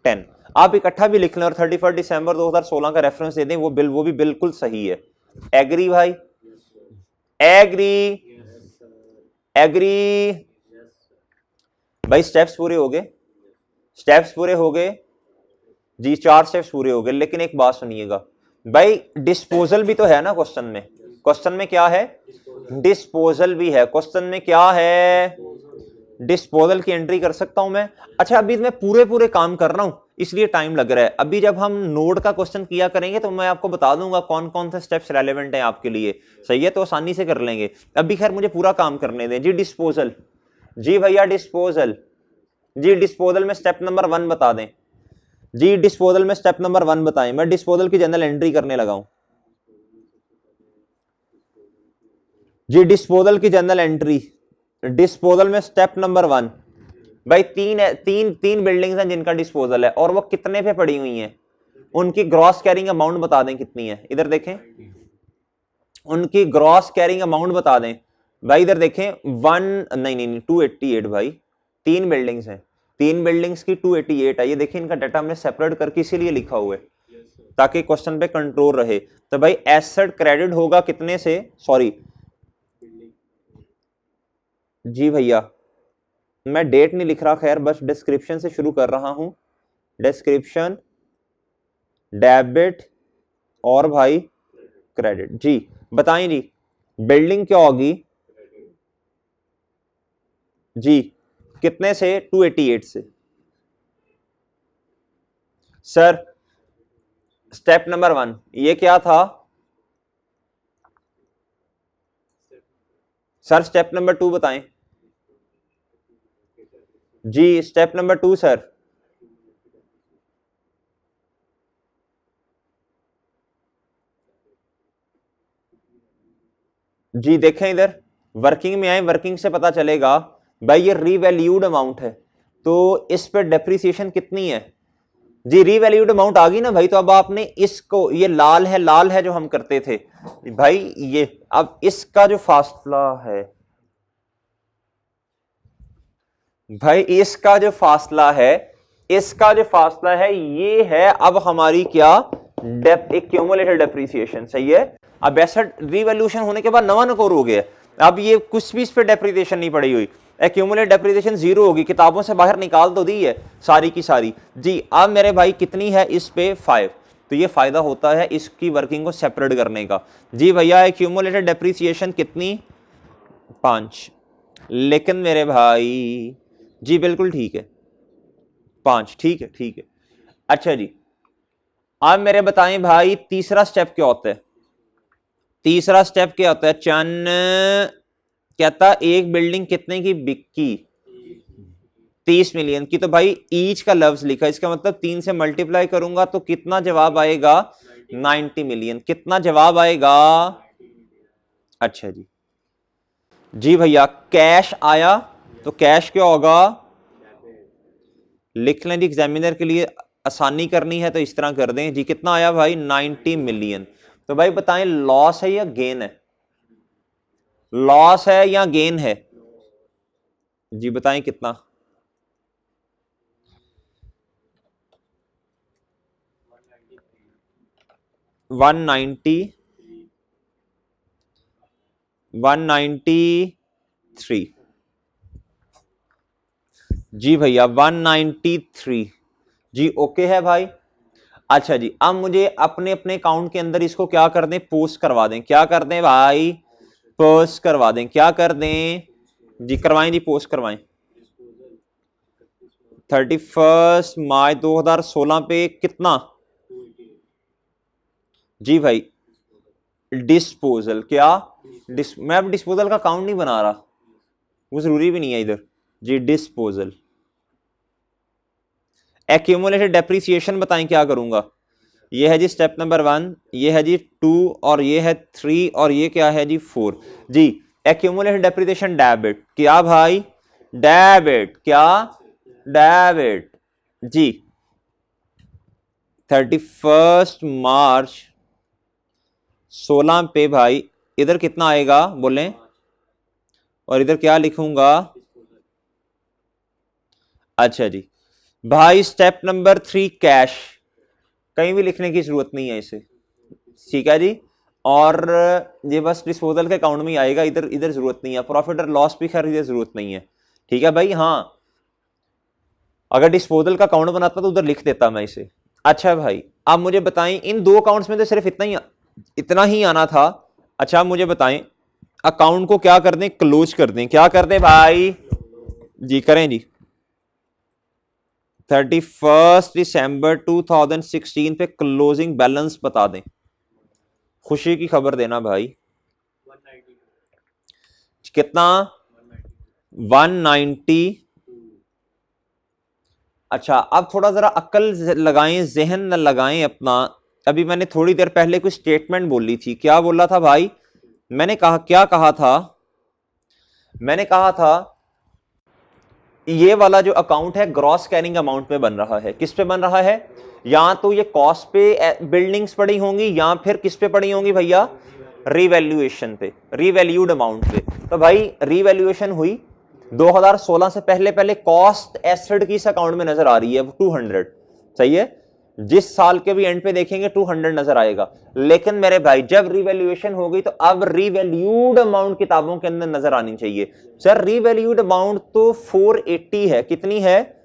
10, आप इकट्ठा भी लिख लें और 31 दिसंबर 2016 का रेफरेंस दे दें, वो भी बिल्कुल सही है। एग्री भाई? एग्री? एग्री भाई? स्टेप्स पूरे हो गए? स्टेप्स पूरे हो गए जी, 4 स्टेप्स पूरे हो गए। लेकिन एक बात सुनिएगा भाई, डिस्पोजल भी तो है ना क्वेश्चन में। क्वेश्चन में क्या है? डिस्पोजल भी है। क्वेश्चन में क्या है? डिस्पोजल की एंट्री कर सकता हूं मैं। अच्छा अभी मैं पूरे काम कर रहा हूं इसलिए टाइम लग रहा है। अभी जब हम नोड का क्वेश्चन किया करेंगे तो मैं आपको बता दूंगा कौन कौन से स्टेप्स रेलेवेंट हैं आपके लिए, सही है, तो आसानी से कर लेंगे। अभी खैर मुझे पूरा काम करने दें जी। डिस्पोजल जी भैया, डिस्पोजल जी, डिस्पोजल में स्टेप नंबर 1 बता दें जी। डिस्पोजल में स्टेप नंबर 1 बताएं। मैं डिस्पोजल की जनरल एंट्री करने लगा हूं जी। डिस्पोजल की जनरल एंट्री, डिस्पोजल में स्टेप नंबर 1 भाई, तीन बिल्डिंग्स हैं जिनका डिस्पोजल है और वो कितने पे पड़ी हुई हैं, उनकी ग्रॉस कैरिंग अमाउंट बता दें कितनी है। इधर देखें, उनकी ग्रॉस कैरिंग अमाउंट बता दें भाई। इधर देखें 288 भाई, 3 बिल्डिंग्स हैं, 3 बिल्डिंग्स की 288 है। ये देखिए इनका डाटा हमने सेपरेट करके इसीलिए लिखा हुआ है ताकि क्वेश्चन पे कंट्रोल रहे। तो भाई एसेट क्रेडिट होगा कितने से, सॉरी जी भैया मैं डेट नहीं लिख रहा, खैर बस डिस्क्रिप्शन से शुरू कर रहा हूं। डिस्क्रिप्शन, डेबिट और भाई क्रेडिट जी। बताएं जी, बिल्डिंग क्या होगी जी, कितने से? 288 से। सर स्टेप नंबर 1 ये क्या था सर? स्टेप नंबर 2 बताएं जी। स्टेप नंबर 2 सर जी, देखें इधर वर्किंग में आए, वर्किंग से पता चलेगा भाई ये रीवैल्यूड अमाउंट है, तो इस पे डेप्रिसिएशन कितनी है जी? रीवैल्यूड अमाउंट आ गई ना भाई। तो अब आपने इसको, ये लाल है, लाल है जो हम करते थे भाई ये, अब इसका जो फासला है भाई, इसका जो फासला है, इसका जो फासला है ये है अब हमारी क्या, एक्यूमुलेटेड डेप्रिसिएशन, सही है। अब एसेट रीवैल्यूएशन होने के बाद नवा नकोर हो गया, अब ये कुछ भी इस पे डेप्रिसिएशन नहीं पड़ी हुई, एक्यूमुलेटेड डेप्रिसिएशन 0 होगी, किताबों से बाहर निकाल तो दी है सारी की सारी जी। अब मेरे भाई कितनी है इस पे? 5। तो ये फायदा होता है इसकी वर्किंग को सेपरेट करने का जी। भैया एक्यूमुलेटेड डेप्रिसिएशन कितनी? 5। लेकिन मेरे भाई जी बिल्कुल ठीक है, 5, ठीक है ठीक है। अच्छा जी, अब मेरे बताएं भाई तीसरा स्टेप क्या होता है। तीसरा स्टेप क्या होता है, चन्न कहता एक बिल्डिंग कितने की बिकी, 30 मिलियन की। तो भाई ईच का लफ्ज लिखा, इसका मतलब 3 से मल्टीप्लाई करूंगा तो कितना जवाब आएगा, 90 मिलियन। कितना जवाब आएगा, अच्छा जी, जी भैया कैश आया, तो कैश क्या होगा, लिख लें जी, एग्जामिनर के लिए आसानी करनी है तो इस तरह कर दें जी। कितना आया भाई, 90 मिलियन। तो भाई बताएं लॉस है या गेन है, लॉस है या गेन है, जी बताएं कितना। 190, 193 जी भैया, 193 जी। ओके है भाई। अच्छा जी, अब मुझे अपने अपने अकाउंट के अंदर इसको क्या कर दें, पोस्ट करवा दें। क्या कर दें भाई, पोस्ट करवा दें। क्या कर दें जी, करवाएं जी, पोस्ट करवाएं। 31 मार्च 2016 पे कितना, जी भाई डिस्पोजल, क्या मैं अब डिस्पोजल का अकाउंट नहीं बना रहा, वो जरूरी भी नहीं है इधर जी। डिस्पोजल एक्यूमुलेटेड डेप्रिसिएशन बताएं क्या करूंगा। ये है जी स्टेप नंबर 1, ये है जी 2, और ये है 3, और ये क्या है जी 4 जी। एक्यूमुलेटेड डेप्रिसिएशन डेबिट, क्या भाई, डेबिट, क्या डेबिट जी। 31 मार्च 16 पे भाई इधर कितना आएगा बोलें, और इधर क्या लिखूंगा, अच्छा जी भाई स्टेप नंबर 3 कैश, कहीं भी लिखने की जरूरत नहीं है इसे, ठीक है जी। और ये बस डिस्पोजल के अकाउंट में ही आएगा, इधर इधर जरूरत नहीं है। प्रॉफिट और लॉस भी खैर इधर जरूरत नहीं है, ठीक है भाई। हाँ अगर डिस्पोजल का अकाउंट बनाता तो उधर लिख देता मैं इसे। अच्छा भाई आप मुझे बताएं, इन दो अकाउंट्स में तो सिर्फ इतना ही आना था। अच्छा आप मुझे बताएं अकाउंट को क्या कर दें, क्लोज कर दें। क्या कर दें भाई, जी करें जी। 31 दिसंबर 2016 पे क्लोजिंग बैलेंस बता दें, खुशी की खबर देना भाई। कितना, 190। अच्छा अब थोड़ा जरा अक्ल लगाएं, जहन न लगाएं अपना। अभी मैंने थोड़ी देर पहले कोई स्टेटमेंट बोली थी, क्या बोला था भाई, मैंने कहा, क्या कहा था, मैंने कहा था ये वाला जो अकाउंट है ग्रॉस कैरिंग अमाउंट पे बन रहा है। किस पे बन रहा है, या तो ये कॉस्ट पे बिल्डिंग्स पड़ी होंगी, या फिर किस पे पड़ी होंगी भैया, रिवैल्यूएशन पे, रिवैल्यूड अमाउंट पे। तो भाई रिवैल्यूएशन हुई 2016 से पहले पहले कॉस्ट एसेट की इस अकाउंट में नजर आ रही है 200, सही है। जिस साल के भी एंड पे देखेंगे 200 नजर आएगा। लेकिन मेरे भाई जब रिवैल्यूएशन हो गई तो अब रिवैल्यूड अमाउंट किताबों के अंदर नजर आनी चाहिए। सर रिवैल्यूड अमाउंट तो 480 है, कितनी है,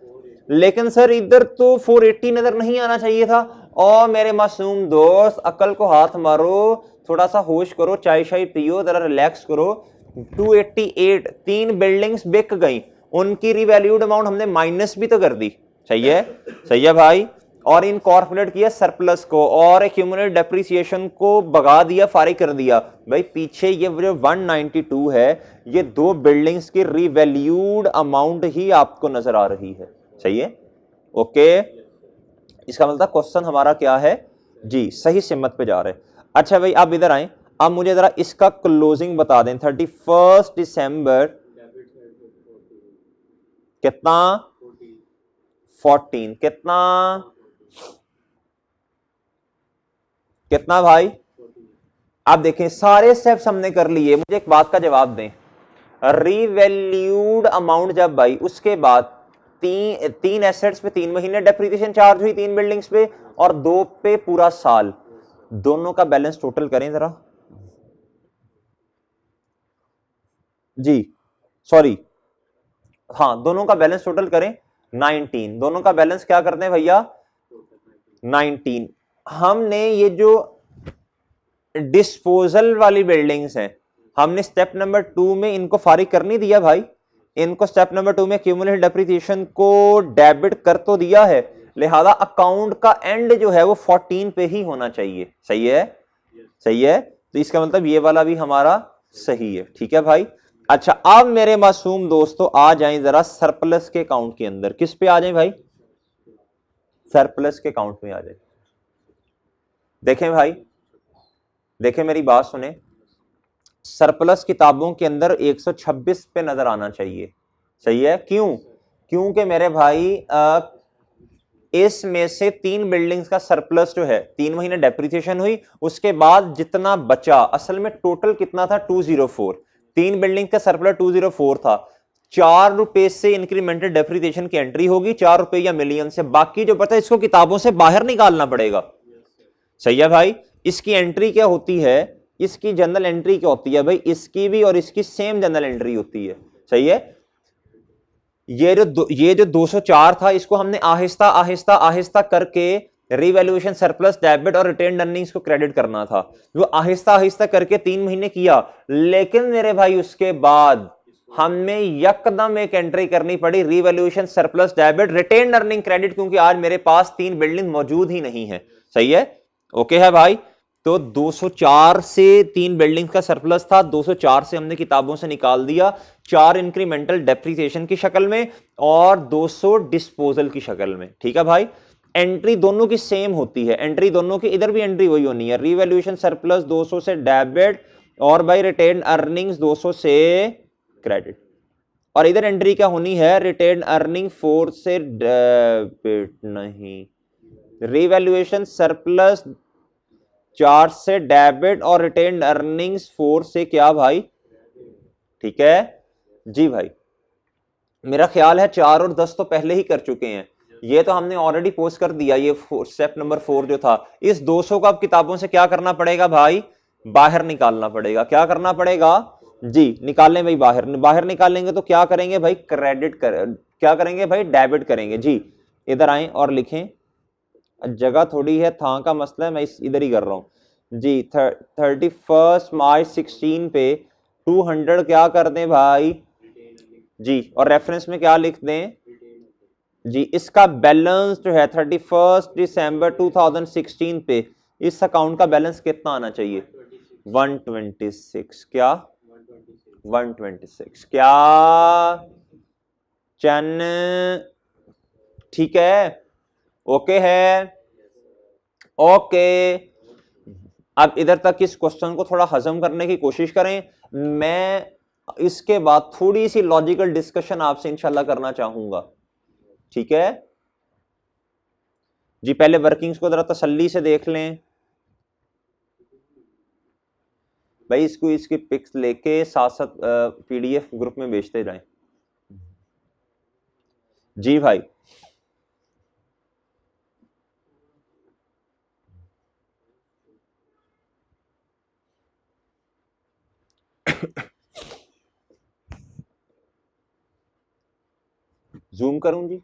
लेकिन सर इधर तो 480 नजर नहीं आना चाहिए था। और मेरे मासूम दोस्त अकल को हाथ मारो, थोड़ा सा होश करो, चाय शाय पियो, जरा रिलैक्स करो। 288, 3 बिल्डिंग्स बिक गई, उनकी रिवैल्यूड अमाउंट हमने माइनस भी तो कर दी, सही है, सही है भाई। और इनकॉर्पोरेट किया सरप्लस को, और एक्यूमुलेटेड डेप्रिसिएशन को भगा दिया, फारिग कर दिया। भाई पीछे ये जो 192 है, ये 2 बिल्डिंग्स की रिवैल्यूड अमाउंट ही आपको नजर आ रही है, सही है, ओके। इसका मतलब क्वेश्चन हमारा क्या है जी, सही सिमत पे जा रहे हैं। अच्छा भाई आप इधर आए, अब मुझे जरा इसका क्लोजिंग बता दें। 31 दिसंबर कितना, 14 कितना, कितना भाई, आप देखें सारे स्टेप्स हमने कर लिए। मुझे एक बात का जवाब दें, रिवैल्यूड अमाउंट जब भाई उसके बाद तीन एसेट्स पे 3 महीने डेप्रिसिएशन चार्ज हुई, 3 बिल्डिंग्स पे, और 2 पे पूरा साल, दोनों का बैलेंस टोटल करें जरा जी, सॉरी, हाँ दोनों का बैलेंस टोटल करें 19, दोनों का बैलेंस क्या करते हैं भैया 19। हमने ये जो डिस्पोजल वाली बिल्डिंग्स हैं हमने स्टेप नंबर 2 में इनको फारिग कर नहीं दिया भाई, इनको स्टेप नंबर 2 में क्यूमुलेटिव डेप्रिसिएशन को डेबिट कर तो दिया है, लिहाजा अकाउंट का एंड जो है वो 14 पे ही होना चाहिए। सही है, सही है, तो इसका मतलब ये वाला भी हमारा सही है। ठीक है भाई। अच्छा, अब मेरे मासूम दोस्तों आ जाएं जरा सरप्लस के अकाउंट के अंदर। किस पे आ जाएं भाई? सरप्लस के अकाउंट में आ जाए। देखें भाई, देखें मेरी बात सुने, सरप्लस किताबों के अंदर 126 पे नजर आना चाहिए। सही है, क्यों? क्योंकि मेरे भाई इसमें से 3 बिल्डिंग्स का सरप्लस जो है 3 महीने डेप्रिसिएशन हुई, उसके बाद जितना बचा, असल में टोटल कितना था 204, 3 बिल्डिंग का सरप्लस 204 था। 4 रुपए से इंक्रीमेंटल डेप्रिसिएशन की एंट्री होगी, 4 रुपए या मिलियन से, बाकी जो बचा इसको किताबों से बाहर निकालना पड़ेगा। सही है भाई। इसकी एंट्री क्या होती है? इसकी जनरल एंट्री क्या होती है भाई? इसकी भी और इसकी सेम जनरल एंट्री होती है। सही है। ये जो 204 था, इसको हमने आहिस्ता आहिस्ता आहिस्ता करके रिवैल्यूएशन, सरप्लस, डेबिट और रिटेन अर्निंग्स को क्रेडिट करना था। वो आहिस्ता आहिस्ता करके 3 महीने किया, लेकिन मेरे भाई उसके बाद हमें यकदम एक एंट्री करनी पड़ी, revaluation, surplus, debit, retained earning, credit, क्योंकि आज मेरे पास 3 बिल्डिंग मौजूद ही नहीं है। सही है, ओके है भाई। तो 204 से 3 बिल्डिंग का सरप्लस था, 204 से हमने किताबों से निकाल दिया, 4 इंक्रीमेंटल डेप्रिसिएशन की शक्ल में और 200 डिस्पोजल की शक्ल में। ठीक है भाई। एंट्री दोनों की सेम होती है, एंट्री दोनों की, इधर भी एंट्री वही होनी है, रिवैल्यूएशन सरप्लस 200 से डेबिट और भाई रिटेन अर्निंग्स 200 से क्रेडिट, और इधर एंट्री क्या होनी है? रिटेन अर्निंग 4 से डेबिट नहीं, रिवैल्यूएशन सरप्लस 4 से डेबिट और रिटेन अर्निंग्स 4 से क्या भाई? ठीक है जी भाई। मेरा ख्याल है 4 और 10 तो पहले ही कर चुके हैं, ये तो हमने ऑलरेडी पोस्ट कर दिया। ये स्टेप नंबर 4 जो था, इस 200 को अब किताबों से क्या करना पड़ेगा भाई? बाहर निकालना पड़ेगा। क्या करना पड़ेगा जी? निकालें भाई बाहर। बाहर निकालेंगे तो क्या करेंगे भाई? क्रेडिट कर, क्या करेंगे भाई? डेबिट करेंगे जी। इधर आए और लिखें, जगह थोड़ी है, था का मसला है, मैं इधर ही कर रहा हूं जी। 31 मार्च 16 पे 200 क्या कर दें भाई जी, और रेफरेंस में क्या लिख दें जी? इसका बैलेंस जो है 31 दिसंबर 2016 पे इस अकाउंट का बैलेंस कितना आना चाहिए? 126। क्या 126? क्या चन? ठीक है, ओके है, ओके। अब इधर तक इस क्वेश्चन को थोड़ा हजम करने की कोशिश करें। मैं इसके बाद थोड़ी सी लॉजिकल डिस्कशन आपसे इंशाल्लाह करना चाहूंगा। ठीक है जी। पहले वर्किंग्स को जरा तसल्ली से देख लें भाई, इसको, इसकी पिक्स लेके साथ साथ पीडीएफ ग्रुप में भेजते जाएं जी भाई। जूम करूं जी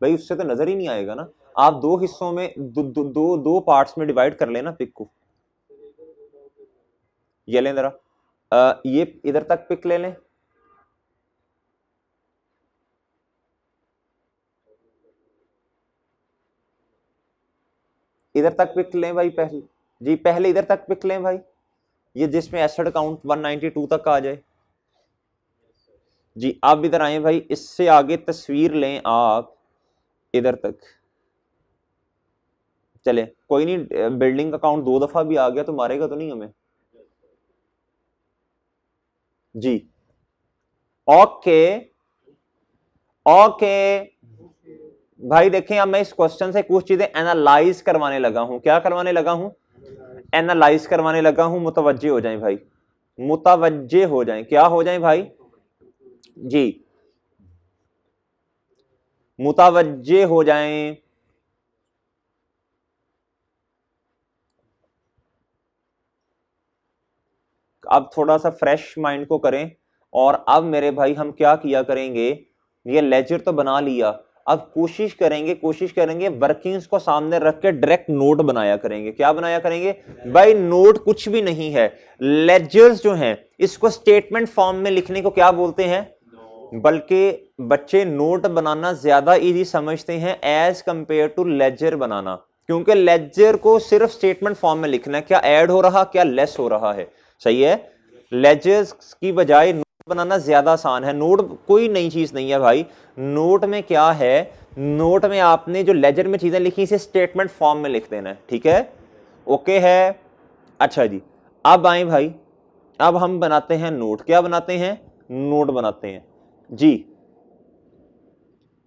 भाई? उससे तो नजर ही नहीं आएगा ना। आप 2 हिस्सों में, दो पार्ट्स में डिवाइड कर लेना पिक को। ये लें जरा, ये इधर तक पिक ले लें, इधर तक पिक लें भाई पहले जी, पहले इधर तक पिक लें भाई, ये जिसमें एसेट काउंट 192 तक आ जाए जी। आप इधर आए भाई, इससे आगे तस्वीर लें आप इधर तक। चले कोई नहीं, बिल्डिंग का काउंट 2 दफा भी आ गया तो मारेगा तो नहीं हमें जी। ओके, ओके भाई। देखें, अब मैं इस क्वेश्चन से कुछ चीजें एनालाइज करवाने लगा हूं। क्या करवाने लगा हूं? एनालाइज करवाने लगा हूं। मुतवज्जे हो जाएं भाई, मुतवज्जे हो जाएं। क्या हो जाएं भाई जी? मुतवज्जे हो जाएं। अब थोड़ा सा फ्रेश माइंड को करें, और अब मेरे भाई हम क्या किया करेंगे? ये लेजर तो बना लिया, अब कोशिश करेंगे वर्किंग्स को सामने रख के डायरेक्ट नोट बनाया करेंगे। क्या बनाया करेंगे भाई? नोट कुछ भी नहीं है। लेजर्स जो हैं इसको स्टेटमेंट फॉर्म में लिखने को क्या बोलते हैं? बल्कि बच्चे नोट बनाना ज्यादा इजी समझते हैं एज कंपेयर टू लेजर बनाना, क्योंकि लेजर को सिर्फ स्टेटमेंट फॉर्म में लिखना है, क्या ऐड हो रहा क्या लेस हो रहा है। सही है। लेजर्स की बजाय नोट बनाना ज्यादा आसान है। नोट कोई नई चीज नहीं है भाई। नोट में क्या है, नोट में आपने जो लेजर में चीजें लिखी इसे स्टेटमेंट फॉर्म में लिख देना है। ठीक है, ओके है। अच्छा जी, अब आए भाई, अब हम बनाते हैं नोट। क्या बनाते हैं? नोट बनाते हैं जी।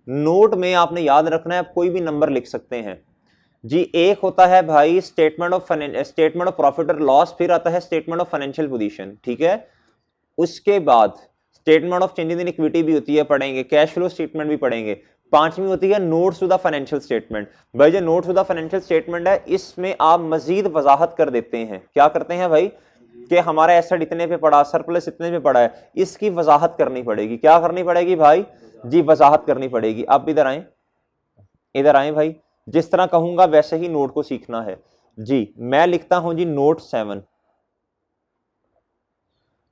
नोट में आपने याद रखना है, आप कोई भी नंबर लिख सकते हैं जी। एक होता है भाई स्टेटमेंट ऑफ प्रॉफिट और लॉस, फिर आता है स्टेटमेंट ऑफ फाइनेंशियल पोजीशन। ठीक है, उसके बाद statement of changes in equity भी होती है, पढ़ेंगे। कैश फ्लो स्टेटमेंट भी पढ़ेंगे। पांचवी होती है notes to the financial statement. भाई जो notes to the financial statement है इसमें आप मजीद वजाहत कर देते हैं। क्या करते हैं भाई कि हमारा एसेट इतने पे पड़ा, सरप्लस इतने पे पड़ा है, इसकी वजाहत करनी पड़ेगी। क्या करनी पड़ेगी भाई जी? वजाहत करनी पड़ेगी। आप इधर आए, इधर आए भाई। जिस तरह कहूंगा वैसे ही नोट को सीखना है जी। मैं लिखता हूं जी नोट 7।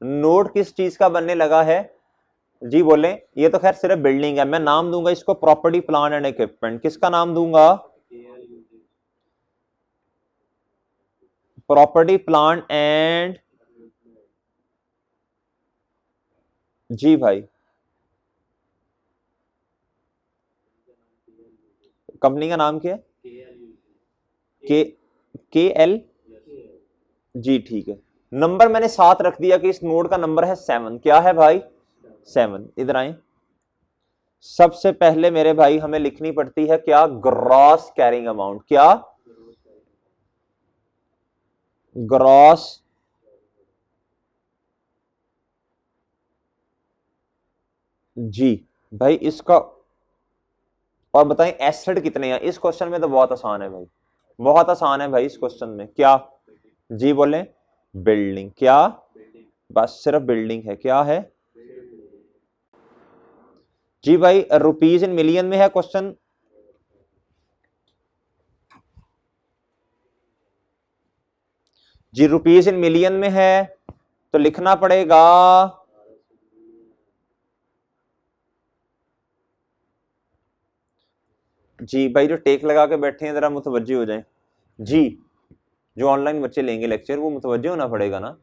नोट किस चीज का बनने लगा है जी? बोले। ये तो खैर सिर्फ बिल्डिंग है, मैं नाम दूंगा इसको प्रॉपर्टी प्लांट एंड इक्विपमेंट। किसका नाम दूंगा? प्रॉपर्टी प्लांट एंड जी भाई। कंपनी का नाम क्या है? के के एल जी। ठीक है, नंबर मैंने 7 रख दिया कि इस नोट का नंबर है 7। क्या है भाई? 7। इधर आए। सबसे पहले मेरे भाई हमें लिखनी पड़ती है क्या? Gross carrying amount. क्या? ग्रॉस जी भाई। इसका और बताएं एसेट कितने हैं? इस क्वेश्चन में तो बहुत आसान है भाई, बहुत आसान है भाई। इस क्वेश्चन में क्या जी? बोले बिल्डिंग। क्या? बस सिर्फ बिल्डिंग है। क्या है जी भाई? रुपीज इन मिलियन में है क्वेश्चन जी। रुपीज इन मिलियन में है तो लिखना पड़ेगा जी। भाई जो टेक लगा के बैठे हैं जरा मुतवज्जे हो जाएं जी। जो ऑनलाइन बच्चे लेंगे लेक्चर वो मुतवज्जे होना पड़ेगा ना,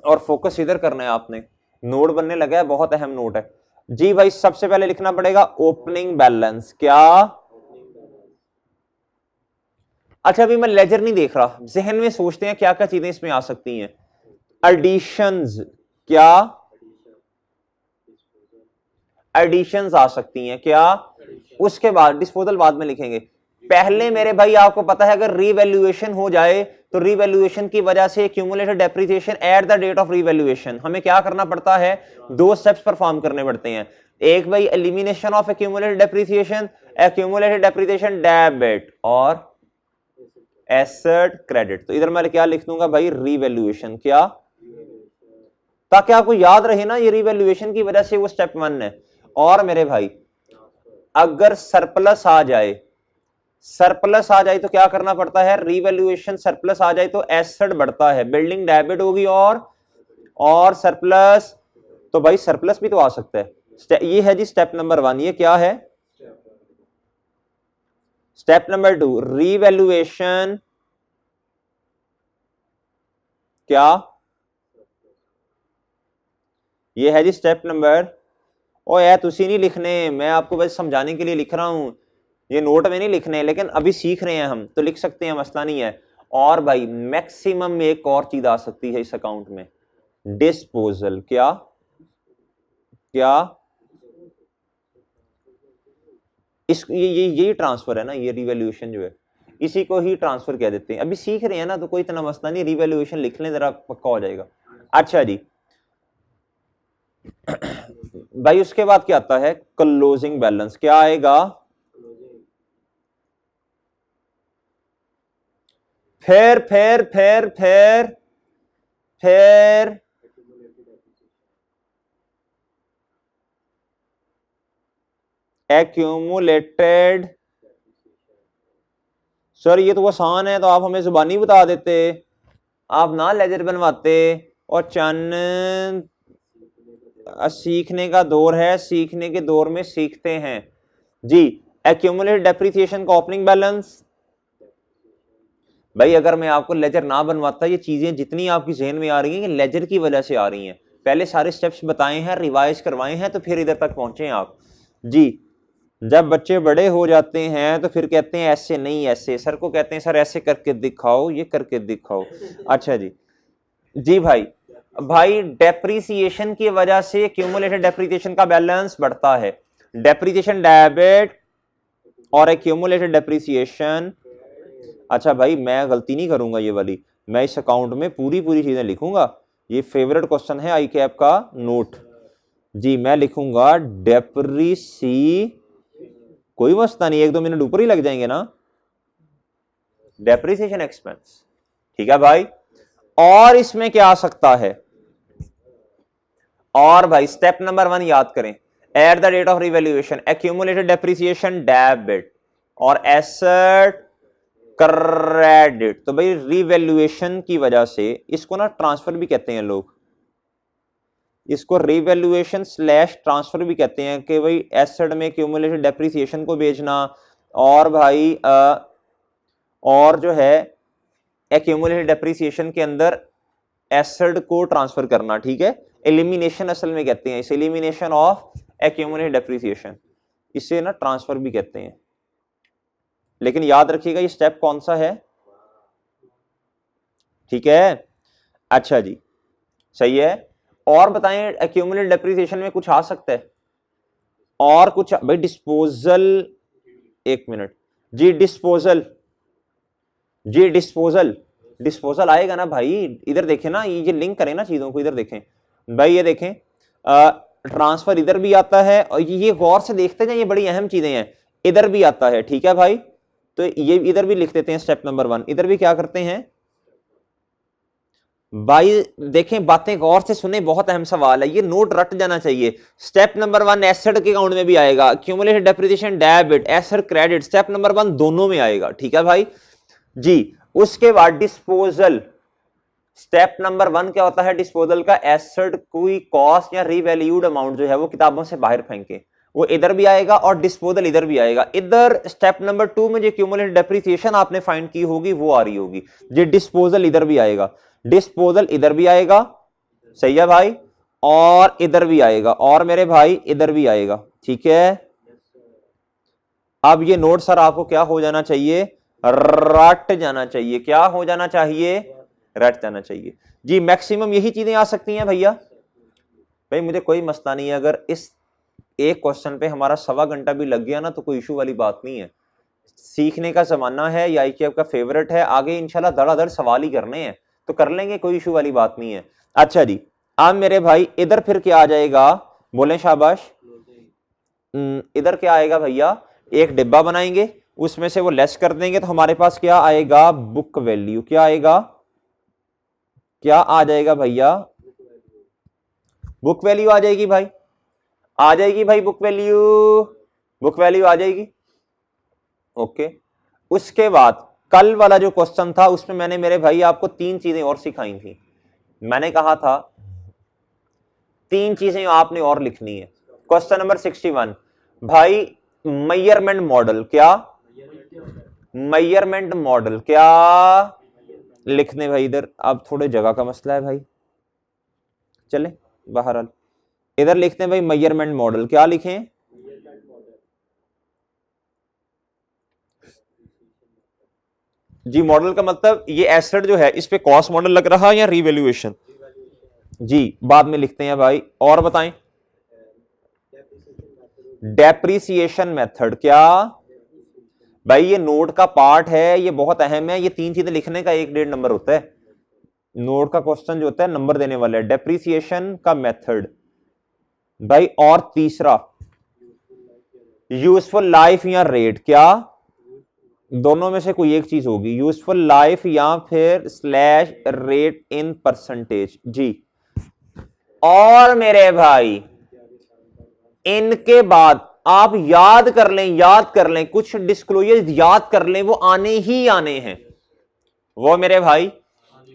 और फोकस इधर करना है आपने। नोट बनने लगा है, बहुत अहम नोट है जी भाई। सबसे पहले लिखना पड़ेगा ओपनिंग बैलेंस। क्या? अच्छा अभी मैं लेजर नहीं देख रहा, जहन में सोचते हैं क्या क्या चीजें इसमें आ सकती हैं। एडिशंस। क्या? एडिशंस आ सकती हैं। क्या? उसके बाद डिस्पोजल बाद में लिखेंगे। पहले मेरे भाई आपको पता है अगर रीवैल्यूएशन हो जाए तो रीवैल्यूएशन की वजह से cumulated depreciation at the date of revaluation हमें क्या करना पड़ता है? 2 स्टेप्स परफॉर्म करने पड़ते हैं। एक भाई elimination of accumulated depreciation, accumulated depreciation debit, और एसेट क्रेडिट। तो इधर मैं क्या लिख दूंगा भाई? रीवैल्यूएशन। क्या? ताकि आपको याद रहे ना ये रीवैल्यूएशन की वजह से वो स्टेप 1 है। और मेरे भाई अगर सरप्लस आ जाए, सरप्लस आ जाए तो क्या करना पड़ता है? रीवैल्यूएशन सरप्लस आ जाए तो एसेट बढ़ता है, बिल्डिंग डेबिट होगी और सरप्लस। तो भाई सरप्लस भी तो आ सकता है। ये है जी स्टेप नंबर 1। ये क्या है? Step number 2 revaluation. क्या? ये है जी स्टेप नंबर। ओ यार तुसी नहीं लिखने, मैं आपको बस समझाने के लिए लिख रहा हूं। ये नोट में नहीं लिखने, लेकिन अभी सीख रहे हैं हम तो लिख सकते हैं, मसला नहीं है। और भाई मैक्सिमम में एक और चीज आ सकती है इस अकाउंट में, डिस्पोजल। क्या? क्या? इस ये ट्रांसफर है ना, ये रिवैल्यूएशन जो है इसी को ही ट्रांसफर कह देते हैं। अभी सीख रहे हैं ना तो कोई इतना मसला नहीं, रिवैल्यूएशन लिख लें जरा पक्का हो जाएगा। अच्छा जी भाई उसके बाद क्या आता है? Closing balance. क्या आएगा? फिर एक्यूमुलेटेड, सर ये तो आसान है, तो आप हमें जुबानी बता देते, आप ना लेजर बनवाते। और चन्न सीखने का दौर है, सीखने के दौर में सीखते हैं जी। एक्यूमुलेटेड डेप्रिसिएशन का ओपनिंग बैलेंस, भाई अगर मैं आपको लेजर ना बनवाता, ये चीजें जितनी आपकी जहन में आ रही हैं ये लेजर की वजह से आ रही हैं। पहले सारे स्टेप्स बताए हैं, रिवाइज करवाए हैं, तो फिर इधर तक पहुंचे हैं आप जी। जब बच्चे बड़े हो जाते हैं तो फिर कहते हैं ऐसे नहीं ऐसे, सर को कहते हैं सर ऐसे करके दिखाओ, ये करके दिखाओ। अच्छा जी, जी भाई, भाई डेप्रिसिएशन की वजह से एक्यूमुलेटेड डेप्रिसिएशन का बैलेंस बढ़ता है। डेप्रिसिएशन डेबिट और एक्यूमुलेटेड डेप्रिसिएशन। अच्छा भाई मैं गलती नहीं करूंगा ये वाली, मैं इस अकाउंट में पूरी पूरी चीजें लिखूंगा। ये फेवरेट क्वेश्चन है आई कैप का नोट जी। मैं लिखूंगा डेप्रिसी, कोई मसला नहीं, 1-2 मिनट ऊपर ही लग जाएंगे ना, डेप्रिसिएशन एक्सपेंस। ठीक है भाई, और इसमें क्या आ सकता है, और भाई स्टेप नंबर 1 याद करें, at the date of revaluation accumulated depreciation debit और एसेट क्रेडिट। तो भाई रिवैल्यूएशन की वजह से, इसको ना ट्रांसफर भी कहते हैं लोग, इसको रिवैल्यूएशन स्लैश ट्रांसफर भी कहते हैं कि भाई एसेट में एक्यूमुलेटेड डेप्रिसिएशन को बेचना, और भाई और जो है एक्यूमुलेटेड डेप्रिसिएशन के अंदर एसेट को ट्रांसफर करना। ठीक है, एलिमिनेशन असल में कहते हैं इसे, एलिमिनेशन ऑफ एक्यूमुलेटेड डेप्रिसिएशन, इसे ना ट्रांसफर भी कहते हैं। लेकिन याद रखिएगा ये स्टेप कौन सा है। ठीक है, अच्छा जी, सही है। और बताएं एक्यूमुलेटेड डेप्रिसिएशन में कुछ आ सकता है और कुछ भाई, डिस्पोजल, 1 मिनट जी, डिस्पोजल जी, डिस्पोजल, डिस्पोजल आएगा ना भाई, इधर देखें ना, ये लिंक करें ना चीजों को, इधर देखें भाई, ये देखें ट्रांसफर इधर भी आता है, और ये गौर से देखते हैं, ये बड़ी अहम चीजें हैं, इधर भी आता है। ठीक है भाई, तो ये इधर भी लिख देते हैं स्टेप नंबर 1, इधर भी क्या करते हैं भाई, देखें बातें गौर से सुने, बहुत अहम सवाल है, ये नोट रट जाना चाहिए। स्टेप नंबर 1 एसेट के अकाउंट में भी आएगा, accumulated depreciation debit, asset credit, step number 1 दोनों में आएगा। ठीक है भाई जी। उसके बाद डिस्पोजल, स्टेप नंबर 1 क्या होता है डिस्पोजल का, एसेट कोई कॉस्ट या रीवैल्यूड अमाउंट जो है वो किताबों से बाहर फेंके, वो इधर भी आएगा, और डिस्पोजल इधर भी आएगा। इधर स्टेप नंबर 2 में जो एक्यूमुलेटेड डेप्रिसिएशन आपने फाइंड की होगी वो आ रही होगी, जो डिस्पोजल इधर भी आएगा, डिस्पोजल इधर भी आएगा, सही है भाई, और इधर भी आएगा, और मेरे भाई इधर भी आएगा। ठीक है, अब ये नोट सर आपको क्या हो जाना चाहिए, रट जाना चाहिए, क्या हो जाना चाहिए, रट जाना चाहिए जी। मैक्सिमम यही चीजें आ सकती हैं भैया, भाई मुझे कोई मसला नहीं है, अगर इस एक क्वेश्चन पे हमारा 1.25 घंटा भी लग गया ना तो कोई इशू वाली बात नहीं है। सीखने का जमाना है, ये आईक्यूएफ का फेवरेट है, आगे इंशाल्लाह धड़ाधड़ सवाल ही करने हैं, तो कर लेंगे, कोई इशू वाली बात नहीं है। अच्छा जी, अब मेरे भाई इधर फिर क्या आ जाएगा, बोले शाबाश, इधर क्या आएगा भैया, एक डिब्बा बनाएंगे, उसमें से वो लेस कर देंगे, तो हमारे पास क्या आएगा, बुक वैल्यू, क्या आएगा, क्या आ जाएगा भैया, बुक वैल्यू आ जाएगी भाई, आ जाएगी भाई, बुक वैल्यू, बुक वैल्यू आ जाएगी। ओके, उसके बाद कल वाला जो क्वेश्चन था उसमें मैंने मेरे भाई आपको 3 चीजें और सिखाई थी, मैंने कहा था 3 चीजें आपने और लिखनी है। क्वेश्चन नंबर 61 भाई, मेजरमेंट मॉडल, क्या मेजरमेंट मॉडल, क्या लिखने भाई, इधर अब थोड़े जगह का मसला है भाई, चले बहरहाल इधर लिखते हैं भाई, मेजरमेंट मॉडल, क्या लिखें, जी मॉडल का मतलब ये एसेट जो है इस पे कॉस्ट मॉडल लग रहा है या रिवैल्यूएशन, जी बाद में लिखते हैं भाई। और बताएं डेप्रिसिएशन मेथड, क्या भाई, ये नोट का पार्ट है, ये बहुत अहम है, ये 3 चीजें लिखने का 1.5 नंबर होता है, नोट का क्वेश्चन जो होता है नंबर देने वाला है, डेप्रिसिएशन का मेथड भाई, और तीसरा यूजफुल लाइफ या रेट, क्या दोनों में से कोई एक चीज होगी, यूजफुल लाइफ या फिर स्लैश रेट इन परसेंटेज जी। और मेरे भाई इनके बाद आप याद कर लें, याद कर लें, कुछ डिस्क्लोजर याद कर लें, वो आने ही आने हैं, वो मेरे भाई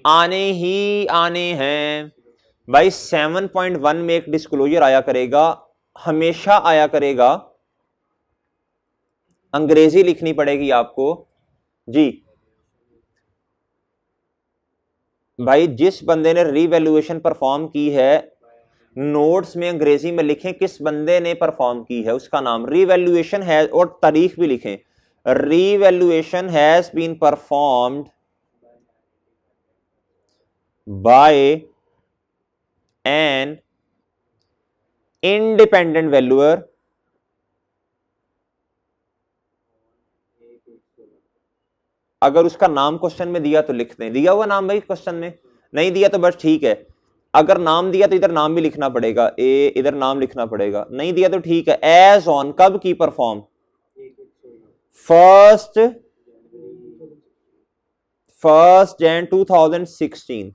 आने ही आने हैं भाई। 7.1 में एक डिस्क्लोजर आया करेगा, हमेशा आया करेगा, अंग्रेजी लिखनी पड़ेगी आपको जी भाई। जिस बंदे ने रीवैल्यूएशन परफॉर्म की है, नोट्स में अंग्रेजी में लिखें किस बंदे ने परफॉर्म की है, उसका नाम रीवैल्यूएशन है, और तारीख भी लिखें, revaluation has been performed by an independent valuer अगर उसका नाम क्वेश्चन में दिया तो लिख दें, दिया हुआ नाम भाई क्वेश्चन में, नहीं दिया तो बस ठीक है, अगर नाम दिया तो इधर नाम भी लिखना पड़ेगा, ए इधर नाम लिखना पड़ेगा, नहीं दिया तो ठीक है। एज ऑन कब की परफॉर्म, फर्स्ट जैन 2016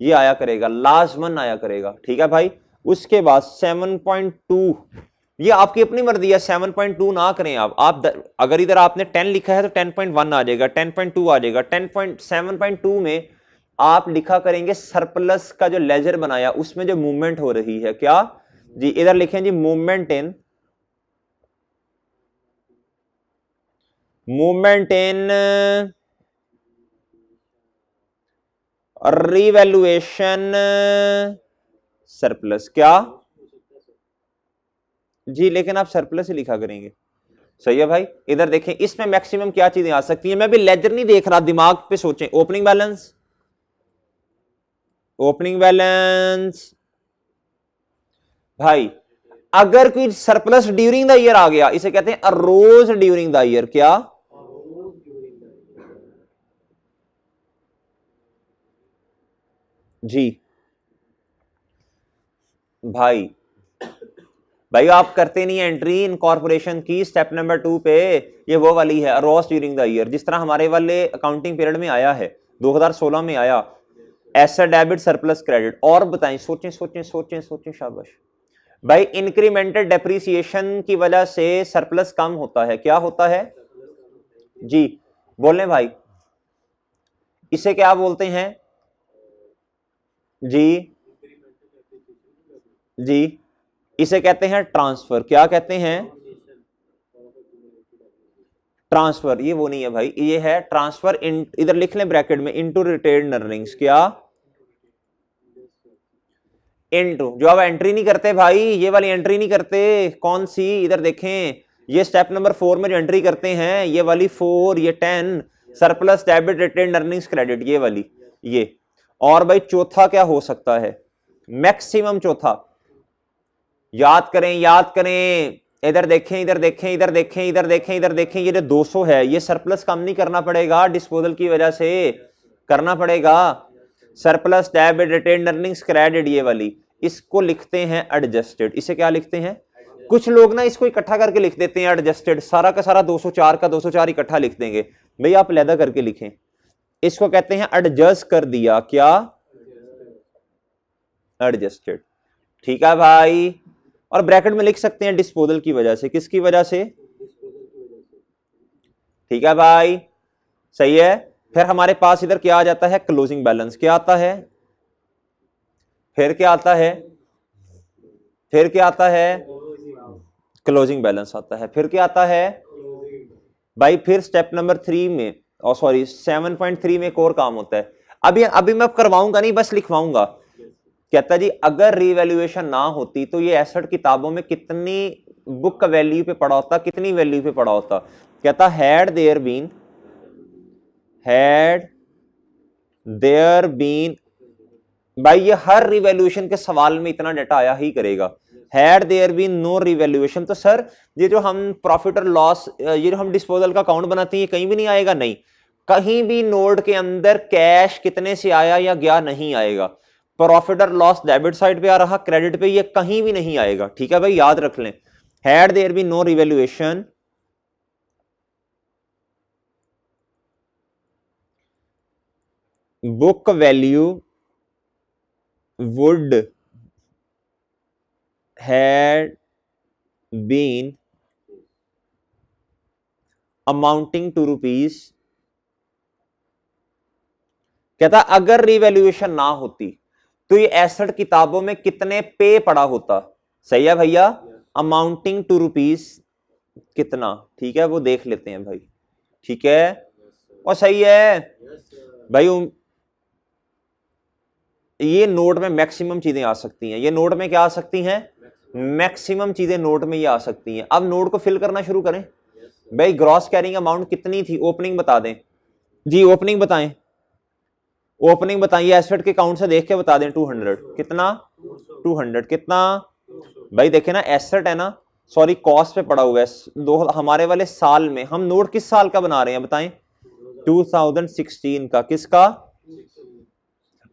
ये आया करेगा, लाजमन आया करेगा, ठीक है भाई। उसके बाद 7.2 ये आपकी अपनी मर्जी है, 7.2 ना करें आप अगर इधर आपने 10 लिखा है तो 10.1 आ जाएगा, 10.2 आ जाएगा। 7.2 में आप लिखा करेंगे सरप्लस का जो लेजर बनाया उसमें जो मूवमेंट हो रही है, क्या जी, इधर लिखें जी मूवमेंट इन रिवैल्यूएशन सरप्लस, क्या जी, लेकिन आप सरप्लस ही लिखा करेंगे, सही है भाई। इधर देखें इसमें मैक्सिमम क्या चीजें आ सकती हैं, मैं भी लेजर नहीं देख रहा, दिमाग पे सोचें। ओपनिंग बैलेंस, ओपनिंग बैलेंस भाई, अगर कोई सरप्लस ड्यूरिंग द ईयर आ गया, इसे कहते हैं अरोज ड्यूरिंग द ईयर, क्या जी भाई। भाई आप करते नहीं एंट्री इनकॉर्पोरेशन की स्टेप नंबर 2 पे, ये वो वाली है अरोज ड्यूरिंग द ईयर, जिस तरह हमारे वाले अकाउंटिंग पीरियड में आया है, 2016 में आया, एसेट डेबिट सरप्लस क्रेडिट। और बताएं, सोचें सोचें सोचें सोचें, शाबाश भाई। इंक्रीमेंटेड डेप्रिसिएशन की वजह से सरप्लस कम होता है, क्या होता है जी, बोलें भाई, इसे क्या बोलते हैं जी जी, इसे कहते हैं ट्रांसफर, क्या कहते हैं ट्रांसफर, ये वो नहीं है भाई, ये है ट्रांसफर इन, इधर लिख लें ब्रैकेट में, इनटू रिटेन्ड अर्निंग्स, क्या इनटू, जो आप एंट्री नहीं करते भाई, ये वाली एंट्री नहीं करते, कौन सी, इधर देखें, ये स्टेप नंबर 4 में जो एंट्री करते हैं, ये वाली 4, ये 10 surplus debit retained earnings credit, ये वाली ये। और भाई चौथा क्या हो सकता है, मैक्सिमम चौथा, याद करें याद करें, इधर देखें इधर देखें इधर देखें इधर देखें इधर देखें, ये जो 200 है ये सरप्लस कम नहीं करना पड़ेगा, डिस्पोजल की वजह से करना पड़ेगा, surplus debit retained earnings credit, ये वाली, इसको लिखते हैं एडजस्टेड। इसे क्या लिखते हैं, कुछ लोग ना इसको इकट्ठा करके लिख देते हैं एडजस्टेड, सारा का सारा 204 का 204 इकट्ठा लिख देंगे, भाई आप लैदा करके लिखें, इसको कहते हैं एडजस्ट कर दिया, क्या एडजस्टेड, ठीक है भाई। और ब्रैकेट में लिख सकते हैं डिस्पोजल की वजह से, किसकी वजह से, ठीक है भाई, सही है। फिर हमारे पास इधर क्या आ जाता है, क्लोजिंग बैलेंस, क्या आता है, फिर क्या आता है, फिर क्या आता है, क्लोजिंग बैलेंस आता है, फिर क्या आता है भाई, फिर स्टेप नंबर 3 में, और सॉरी 7.3 में एक और काम होता है, अभी मैं करवाऊंगा नहीं, बस लिखवाऊंगा। कहता जी अगर रीवैल्यूएशन ना होती तो ये एसेट किताबों में कितनी बुक वैल्यू पे पड़ा होता, कितनी वैल्यू पे पड़ा होता। कहता हैड देयर बीन, भाई ये हर रिवैल्यूएशन के सवाल में इतना डाटा आया ही करेगा, had there been no revaluation, तो सर ये जो हम प्रॉफिट और लॉस, ये जो हम डिस्पोजल का अकाउंट बनाते हैं, ये कहीं भी नहीं आएगा, नहीं, कहीं भी नोट के अंदर कैश कितने से आया या गया नहीं आएगा, प्रॉफिट और लॉस डेबिट साइड पे आ रहा, क्रेडिट पे ये कहीं भी नहीं आएगा, ठीक है भाई, याद रख लें। Had there been no revaluation, book value would had been amounting to rupees, कहता अगर रिवैल्यूएशन ना होती तो ये एसेट किताबों में कितने पे पड़ा होता। सही है भैया, अमाउंटिंग टू रुपीज कितना, ठीक है वो देख लेते हैं भाई, ठीक है और सही है भाई। ये नोट में मैक्सिमम चीजें आ सकती हैं, ये नोट में क्या आ सकती हैं, मैक्सिमम चीजें नोट में ये आ सकती हैं। अब नोट को फिल करना शुरू करें भाई। ग्रॉस कैरिंग अमाउंट कितनी थी, ओपनिंग बता दें जी, ओपनिंग बताएं, ओपनिंग बताइए, एसेट के काउंट से देख के बता दें। 200 कितना, 200 कितना भाई, देखे ना एसेट है ना, सॉरी कॉस्ट पे पड़ा हुआ है दो हमारे वाले साल में। हम नोट किस साल का बना रहे हैं बताएं, 2016 का, किसका।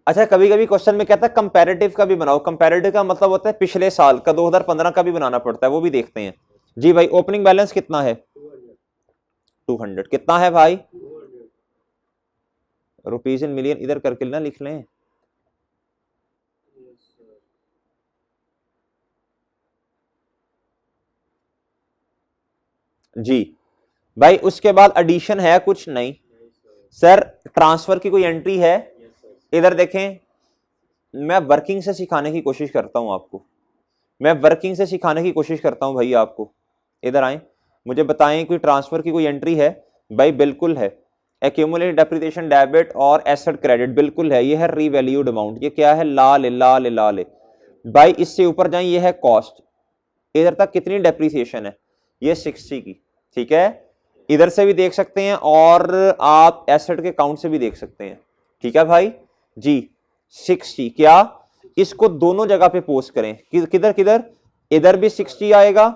अच्छा कभी कभी क्वेश्चन में कहता है कंपैरेटिव का भी बनाओ, कंपैरेटिव का मतलब होता है पिछले साल का, 2015 का भी बनाना पड़ता है, वो भी देखते हैं जी भाई। ओपनिंग बैलेंस कितना है, 200 कितना है भाई, रुपीज इन मिलियन इधर करके ना लिख लें। जी भाई, उसके बाद एडिशन है कुछ नहीं सर, ट्रांसफर की कोई एंट्री है, इधर देखें। मैं वर्किंग से सिखाने की कोशिश करता हूं आपको, मैं वर्किंग से सिखाने की कोशिश करता हूं भाई आपको। इधर आए, मुझे बताएं कोई ट्रांसफर की कोई एंट्री है भाई, बिल्कुल है। एक्यूमुलेटेड डेप्रिसिएशन डेबिट और एसेट क्रेडिट बिल्कुल है, ये है रीवैल्यूड अमाउंट, ये क्या है, लाल लाल लाल भाई। इससे ऊपर जाए, ये है कॉस्ट, इधर तक कितनी डेप्रिसिएशन है, ये 60 की, ठीक है। इधर से भी देख सकते हैं और आप एसेट के काउंट से भी देख सकते हैं, ठीक है भाई जी। 60 क्या, इसको दोनों जगह पे पोस्ट करें, किधर किधर, इधर भी 60 आएगा,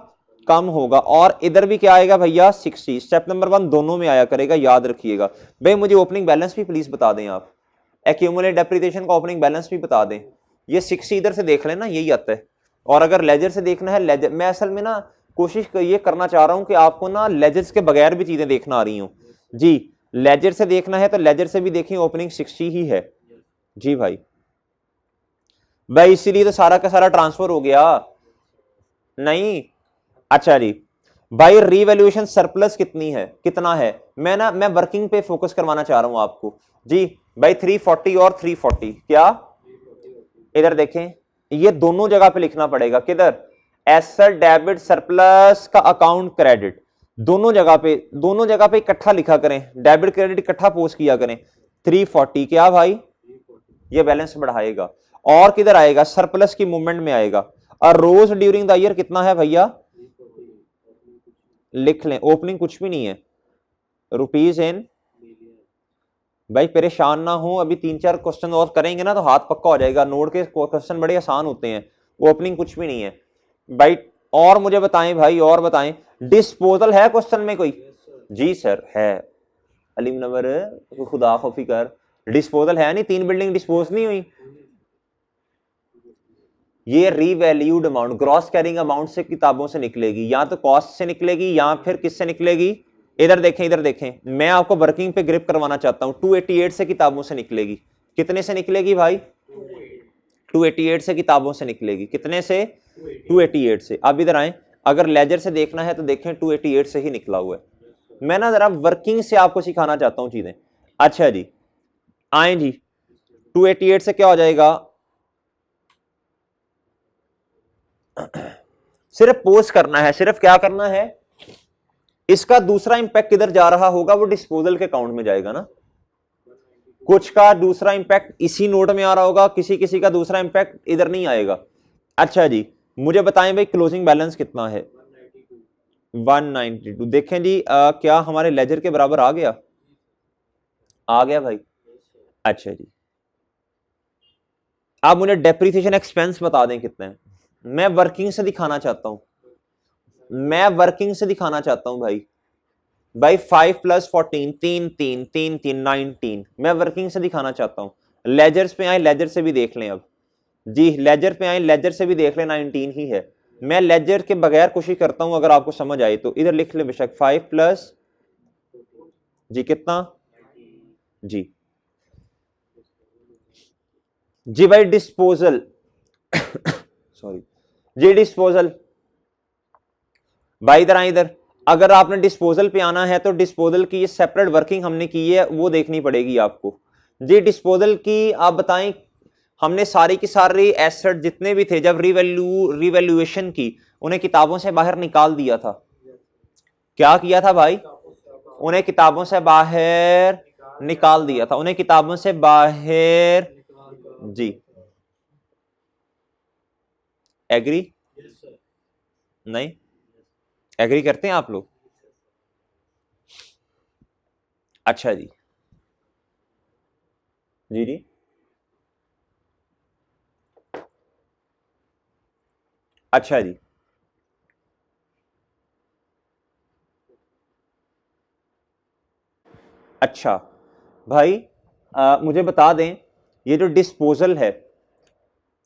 कम होगा, और इधर भी क्या आएगा भैया 60। स्टेप नंबर 1 दोनों में आया करेगा, याद रखिएगा भाई। मुझे ओपनिंग बैलेंस भी प्लीज बता दें आप, एक्यूमुलेटेड डेप्रिसिएशन का ओपनिंग बैलेंस भी बता दें। ये 60 इधर से देख लेना, यही आता है। और अगर लेजर से देखना है, लेजर मैं असल में ना कोशिश ये करना चाह रहा हूं कि आपको ना लेजर्स के बगैर भी चीजें देखना आ रही हूं जी। लेजर से देखना है तो लेजर से भी देखें, ओपनिंग 60 ही है जी भाई। भाई इसीलिए तो सारा का सारा ट्रांसफर हो गया नहीं। अच्छा जी भाई, रीवैल्यूएशन सरप्लस कितनी है, कितना है, मैं वर्किंग पे फोकस करवाना चाह रहा हूं आपको जी भाई। 340 और 340 क्या, इधर देखें, ये दोनों जगह पे लिखना पड़ेगा, किधर, एसेट डेबिट सरप्लस का अकाउंट क्रेडिट, दोनों जगह पे इकट्ठा लिखा करें, डेबिट क्रेडिट इकट्ठा पोस्ट किया करें। 340 क्या भाई, ये बैलेंस बढ़ाएगा, और किधर आएगा, सरप्लस की मूवमेंट में आएगा। और रोज ड्यूरिंग द ईयर कितना है भैया, लिख लें, ओपनिंग कुछ भी नहीं है, रुपीज इन, भाई परेशान ना हो, अभी 3-4 क्वेश्चन और करेंगे ना तो हाथ पक्का हो जाएगा। नोट के क्वेश्चन बड़े आसान होते हैं, ओपनिंग कुछ भी नहीं है भाई। और मुझे बताएं भाई, और बताएं, डिस्पोजल है क्वेश्चन में कोई, जी सर है, अली नंबर खुदा खौफी कर, डिस्पोजल है नहीं, 3 बिल्डिंग डिस्पोज नहीं हुई। ये revalued amount gross carrying amount से किताबों से निकलेगी, या तो कॉस्ट से निकलेगी या फिर किससे निकलेगी। इधर देखें, इधर देखें, मैं आपको वर्किंग पे ग्रिप करवाना चाहता हूं। 288 से किताबों से निकलेगी, कितने से निकलेगी भाई, 288 से किताबों से निकलेगी, कितने से, 288 से। अब इधर आए, अगर लेजर से देखना है तो देखें 288 से ही निकला हुआ है। मैं ना जरा वर्किंग से आपको सिखाना चाहता हूं चीजें। अच्छा जी आए जी, 288 से क्या हो जाएगा, सिर्फ पोस्ट करना है, सिर्फ क्या करना है, इसका दूसरा इंपैक्ट किधर जा रहा होगा, वो डिस्पोजल के अकाउंट में जाएगा ना। कुछ का दूसरा इंपैक्ट इसी नोट में आ रहा होगा, किसी किसी का दूसरा इंपैक्ट इधर नहीं आएगा। अच्छा जी मुझे बताएं भाई, क्लोजिंग बैलेंस कितना है, 192। देखें जी क्या हमारे लेजर के बराबर आ गया, आ गया भाई। अच्छा जी आप मुझे डेप्रिसिएशन एक्सपेंस बता दें कितने हैं, मैं वर्किंग से दिखाना चाहता हूं, मैं वर्किंग से दिखाना चाहता हूं भाई। भाई 5 + 14 3 3 3 3 19, मैं वर्किंग से दिखाना चाहता हूं। लेजर्स पे आए, लेजर से भी देख लें अब जी, लेजर पे आए, लेजर से भी देख लें, 19 ही है। मैं लेजर के बगैर कोशिश करता हूं, अगर आपको समझ आए तो इधर लिख ले बेशक, 5 प्लस जी कितना जी, जी भाई डिस्पोजल सॉरी जी, डिस्पोजल भाई इधर आए, इधर अगर आपने डिस्पोजल पे आना है तो डिस्पोजल की ये सेपरेट वर्किंग हमने की है, वो देखनी पड़ेगी आपको जी। डिस्पोजल की आप बताएं, हमने सारी की सारी एसेट जितने भी थे जब रिवैल्यूएशन की, उन्हें किताबों से बाहर निकाल दिया था। क्या किया था भाई? उन्हें किताबों से बाहर निकाल दिया था, उन्हें किताबों से बाहर। जी, एग्री? नहीं एग्री करते हैं आप लोग? अच्छा जी, जी जी, अच्छा जी। अच्छा भाई, मुझे बता दें, ये जो डिस्पोजल है,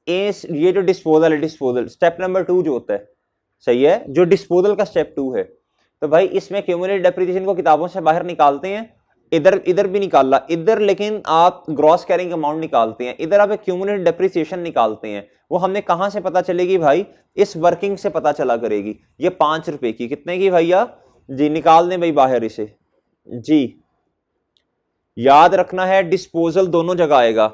ये जो डिस्पोजल है, डिस्पोजल स्टेप नंबर 2 जो होता है, सही है, जो डिस्पोजल का स्टेप 2 है, तो भाई इसमें क्यूमुलेटिव डेप्रिसिएशन को किताबों से बाहर निकालते हैं। इधर इधर भी निकाला इधर, लेकिन आप ग्रॉस कैरिंग अमाउंट निकालते हैं, इधर आप क्यूमुलेटिव डेप्रिसिएशन निकालते हैं। वो हमने कहां से पता चलेगी भाई? इस वर्किंग से पता चला करेगी। ये 5 रुपए की, कितने की भैया जी? निकाल दें भाई बाहर इसे जी। याद रखना है, डिस्पोजल दोनों जगह आएगा,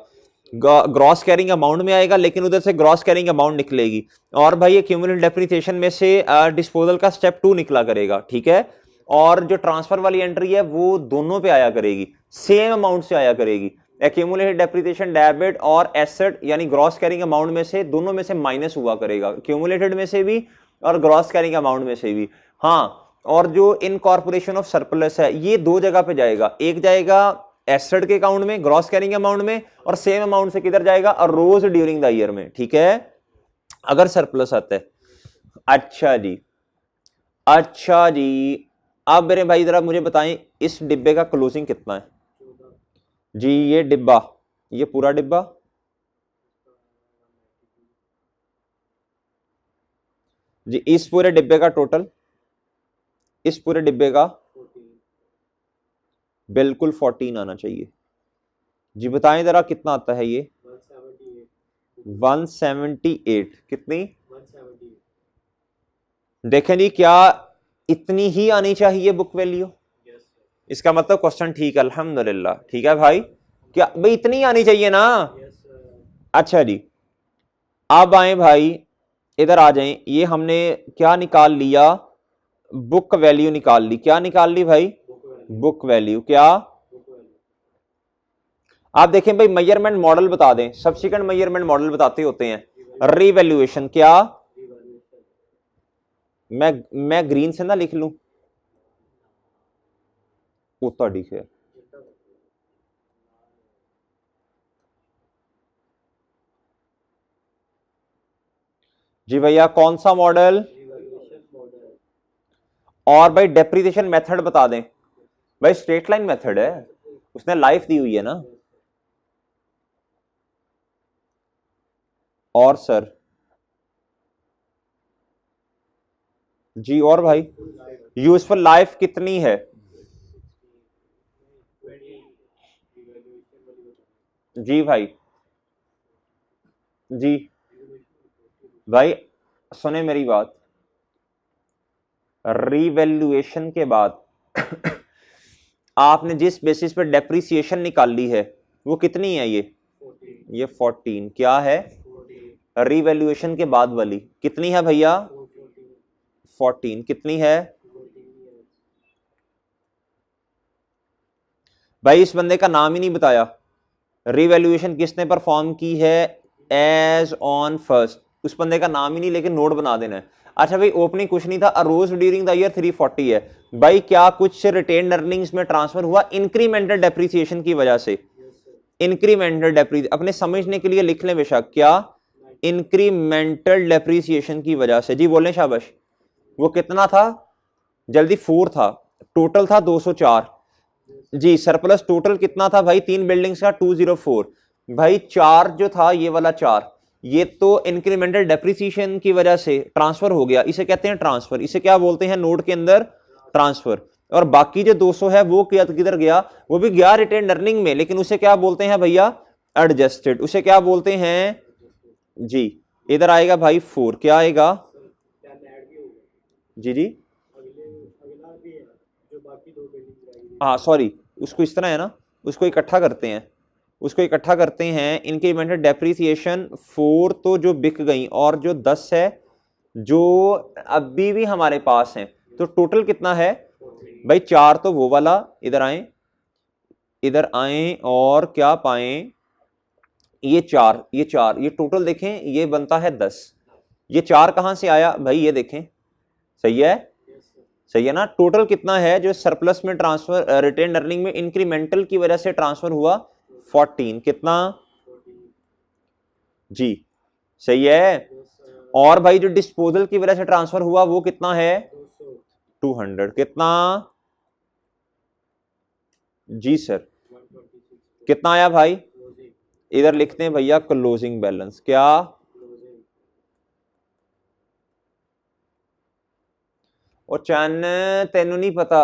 ग्रॉस कैरिंग अमाउंट में आएगा, लेकिन उधर से ग्रॉस कैरिंग अमाउंट निकलेगी। और भाई ये क्यूमुलेटिव डेप्रिसिएशन में से डिस्पोजल का स्टेप 2 निकला करेगा, ठीक है। और जो ट्रांसफर वाली एंट्री है वो दोनों पे आया करेगी, सेम अमाउंट से आया करेगी। एक्यूमुलेटेड डेप्रिसिएशन डेबिट और एसेट यानी ग्रॉस कैरिंग अमाउंट में से, दोनों में से माइनस हुआ करेगा, क्यूमुलेटेड में से भी और ग्रॉस कैरिंग अमाउंट में से भी। हाँ, और जो इनकॉर्पोरेशन ऑफ सरप्लस है ये दो जगह पे जाएगा, एक जाएगा एसेट के अकाउंट में ग्रॉस कैरिंग अमाउंट में, और सेम अमाउंट से किधर जाएगा? अरोज ड्यूरिंग द ईयर में, ठीक है, अगर सरप्लस आता है। अच्छा जी, अच्छा जी। अब मेरे भाई जरा मुझे बताएं, इस डिब्बे का क्लोजिंग कितना है जी? ये डिब्बा, ये पूरा डिब्बा जी, इस पूरे डिब्बे का टोटल, इस पूरे डिब्बे का बिल्कुल 14 आना चाहिए जी। बताएं जरा कितना आता है ये? 178। कितनी? देखें जी, क्या इतनी ही आनी चाहिए बुक वैल्यू? इसका मतलब क्वेश्चन ठीक है, अल्हम्दुलिल्लाह, ठीक है भाई। क्या भाई इतनी आनी चाहिए ना? अच्छा जी, अब आए भाई, इधर आ जाएं। ये हमने क्या निकाल लिया? बुक वैल्यू निकाल ली। क्या निकाल ली भाई? Book value. क्या आप देखें भाई, मेजरमेंट मॉडल बता दें, सब्सिक्वेंट मेजरमेंट मॉडल बताते होते हैं। रिवैल्यूएशन क्या? मैं ग्रीन से ना लिख लूं? उतना ठीक है जी भैया। कौन सा मॉडल? और भाई डेप्रिसिएशन मेथड बता दें भाई। स्ट्रेट लाइन मेथड है, उसने लाइफ दी हुई है ना। और सर जी, और भाई यूजफुल लाइफ कितनी है जी भाई? जी भाई, सुने मेरी बात, रिवैल्यूएशन के बाद आपने जिस बेसिस पे डेप्रिसिएशन निकाल ली है वो कितनी है? ये 14 क्या है? रिवैल्यूएशन के बाद वाली कितनी है भैया? 14 कितनी है भाई? इस बंदे का नाम ही नहीं बताया। रिवैल्यूएशन किसने परफॉर्म की है एज ऑन फर्स्ट? उस बंदे का नाम ही नहीं, लेकिन नोट बना देना है। अच्छा भाई, ओपनिंग कुछ नहीं था, अरोज ड्यूरिंग द ईयर 340 है भाई। क्या कुछ रिटेन अर्निंग्स में ट्रांसफर हुआ इंक्रीमेंटल डेप्रिसिएशन की वजह से? इंक्रीमेंटल डेप्रिसिएशन अपने समझने के लिए लिख लें बेशक। क्या? इंक्रीमेंटल डेप्रिसिएशन की वजह से जी। बोलें शाबाश। वो कितना था? जल्दी, 4 था, टोटल था 204 जी। सरप्लस टोटल कितना था भाई? 3 बिल्डिंग्स का 204 भाई। 4 जो था ये वाला 4, ये तो इंक्रीमेंटल डेप्रिसिएशन की वजह से ट्रांसफर हो गया, इसे कहते हैं ट्रांसफर। इसे क्या बोलते हैं नोट के अंदर? ट्रांसफर। और बाकी जो 200 है वो किधर गया? वो भी गया रिटेन अर्निंग में, लेकिन उसे क्या बोलते हैं भैया? एडजस्टेड। उसे क्या बोलते हैं जी? इधर आएगा भाई 4, क्या आएगा जी? जी हाँ सॉरी, उसको इस तरह है ना, उसको इकट्ठा करते हैं, उसको इकट्ठा करते हैं। इंक्रीमेंटल डेप्रिसिएशन 4 तो जो बिक गई और जो 10 है जो अभी भी हमारे पास हैं, तो टोटल कितना है भाई? 4 तो वो वाला, इधर आए, इधर आए और क्या पाएं, ये 4, ये 4, ये टोटल देखें, ये बनता है 10। ये 4 कहां से आया भाई? ये देखें, सही है, सही है ना? टोटल कितना है जो सरप्लस में ट्रांसफर, रिटेन अर्निंग में इंक्रीमेंटल की वजह से ट्रांसफर हुआ? 14। कितना जी? सही है। और भाई जो डिस्पोजल की वजह से ट्रांसफर हुआ वो कितना है? 200। कितना जी सर? कितना आया भाई? इधर लिखते हैं भैया क्लोजिंग बैलेंस। क्या? और चैन तेनू नहीं पता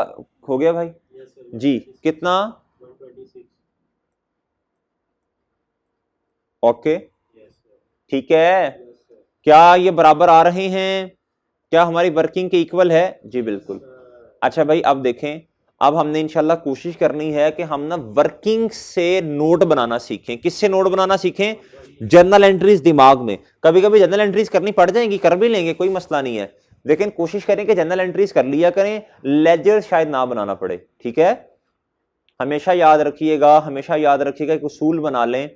हो गया भाई? जी कितना? ओके ठीक है। क्या ये बराबर आ रहे हैं? क्या हमारी वर्किंग के इक्वल है? जी बिल्कुल। अच्छा भाई अब देखें, अब हमने इंशाल्लाह कोशिश करनी है कि हम ना वर्किंग से नोट बनाना सीखें। किससे नोट बनाना सीखें? जर्नल एंट्रीज दिमाग में। कभी कभी जर्नल एंट्रीज करनी पड़ जाएंगी, कर भी लेंगे, कोई मसला नहीं है, लेकिन कोशिश करें कि जर्नल एंट्रीज कर लिया करें, लेजर शायद ना बनाना पड़े। ठीक है, हमेशा याद रखिएगा, हमेशा याद रखिएगा, एक उसूल बना लें।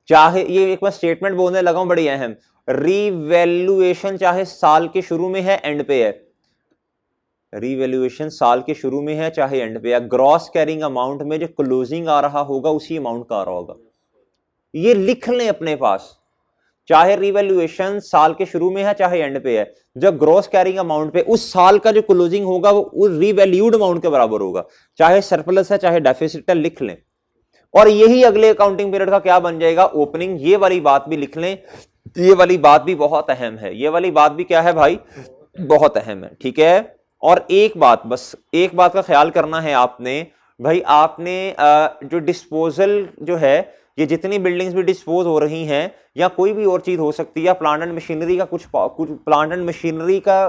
चाहे ये एक बार स्टेटमेंट बोलने लगा हूं बड़ी अहम, रीवैल्यूएशन चाहे साल के शुरू में है एंड पे है, रीवैल्यूएशन साल के शुरू में है चाहे एंड पे है, ग्रॉस कैरिंग अमाउंट में जो क्लोजिंग आ रहा होगा उसी अमाउंट का आ रहा होगा। ये लिख लें अपने पास, चाहे रीवैल्यूएशन साल के शुरू में है चाहे एंड पे है, जब ग्रॉस कैरिंग अमाउंट पे उस साल का जो क्लोजिंग होगा वो रीवैल्यूड अमाउंट के बराबर होगा, चाहे सरप्लस है चाहे डेफिसिट है, लिख लें। और यही अगले अकाउंटिंग पीरियड का क्या बन जाएगा? ओपनिंग। ये वाली बात भी लिख लें, ये वाली बात भी बहुत अहम है, ये वाली बात भी क्या है भाई? बहुत अहम है। ठीक है, और एक बात, बस एक बात का ख्याल करना है आपने भाई, आपने जो डिस्पोजल जो है, ये जितनी बिल्डिंग्स भी डिस्पोज हो रही हैं या कोई भी और चीज हो सकती है, प्लांट एंड मशीनरी का कुछ प्लांट एंड मशीनरी का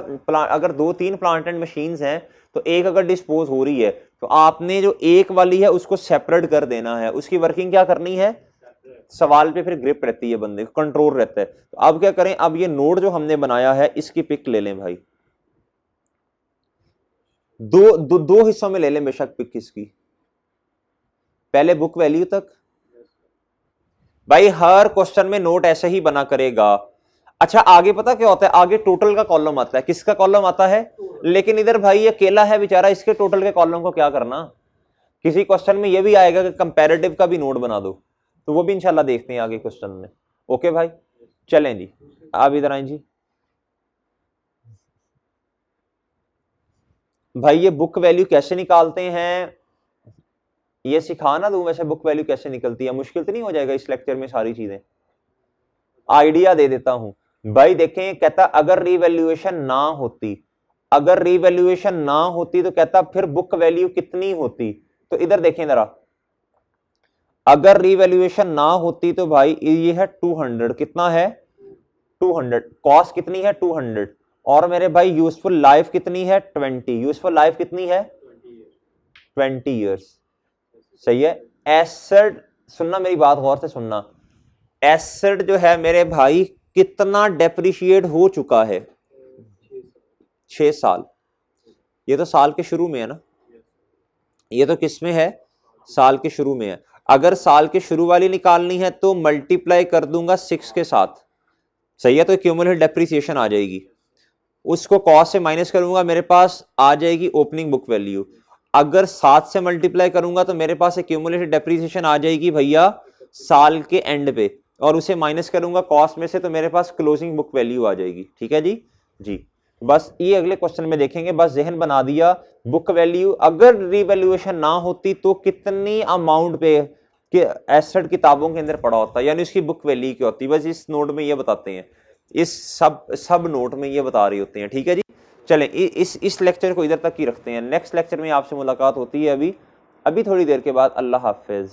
अगर 2-3 प्लांट एंड मशीन्स हैं तो एक अगर डिस्पोज हो रही है तो आपने जो एक वाली है उसको सेपरेट कर देना है। उसकी वर्किंग क्या करनी है? सवाल पे फिर ग्रिप रहती है, बंदे को कंट्रोल रहता है। तो अब क्या करें? अब ये नोट जो हमने बनाया है इसकी पिक ले लें भाई, दो हिस्सों में ले लें बेशक पिक इसकी। पहले बुक वैल्यू तक भाई, हर क्वेश्चन में नोट ऐसे ही बना करेगा। अच्छा आगे पता क्या होता है? आगे टोटल का कॉलम आता है। किसका कॉलम आता है? लेकिन इधर भाई ये अकेला है बेचारा, इसके टोटल के कॉलम को क्या करना? किसी क्वेश्चन में ये भी आएगा कि कंपैरेटिव का भी नोट बना दो, तो वो भी इंशाल्लाह देखते हैं आगे क्वेश्चन में। ओके भाई, चलें जी, आप इधर आए जी। भाई ये बुक वैल्यू कैसे निकालते हैं ये सिखा ना दूं? वैसे बुक वैल्यू कैसे निकलती है? मुश्किल तो नहीं हो जाएगा इस लेक्चर में सारी चीजें? आइडिया दे देता हूं भाई। देखें, कहता अगर रीवैल्यूएशन ना होती, अगर रीवैल्यूएशन ना होती तो कहता फिर बुक वैल्यू कितनी होती? तो इधर देखें जरा, अगर रीवैल्यूएशन ना होती तो भाई ये है 200। कितना है? 200। कॉस्ट कितनी है? 200। और मेरे भाई यूजफुल लाइफ कितनी है? 20। यूजफुल लाइफ कितनी है? 20 ईयर्स। सही है। एसेट, सुनना मेरी बात गौर से सुनना, एसेट जो है मेरे भाई कितना डेप्रिशिएट हो चुका है? 6 साल। ये तो साल के शुरू में है ना, ये तो किस में है? साल के शुरू में है। अगर साल के शुरू वाली निकालनी है तो मल्टीप्लाई कर दूंगा 6 के साथ, सही है, तो क्यूमुलेटिव डेप्रिसिएशन आ जाएगी। उसको कॉस्ट से माइनस करूंगा, मेरे पास आ जाएगी ओपनिंग बुक वैल्यू। अगर 7 से मल्टीप्लाई करूंगा तो मेरे पास क्यूमुलेटिव डेप्रिसिएशन आ जाएगी भैया साल के एंड पे, और उसे माइनस करूंगा कॉस्ट में से तो मेरे पास क्लोजिंग बुक वैल्यू आ जाएगी। ठीक है जी, जी बस ये अगले क्वेश्चन में देखेंगे। बस जहन बना दिया, बुक वैल्यू अगर रिवैल्यूएशन ना होती तो कितनी अमाउंट पे कि एसेट किताबों के अंदर पड़ा होता है, यानी उसकी बुक वैल्यू क्या होती है। बस इस नोट में ये बताते हैं, इस सब नोट में ये बता रही होते हैं। ठीक है जी, चलें इस लेक्चर को इधर तक ही रखते हैं। नेक्स्ट लेक्चर में आपसे मुलाकात होती है अभी थोड़ी देर के बाद। अल्लाह हाफिज।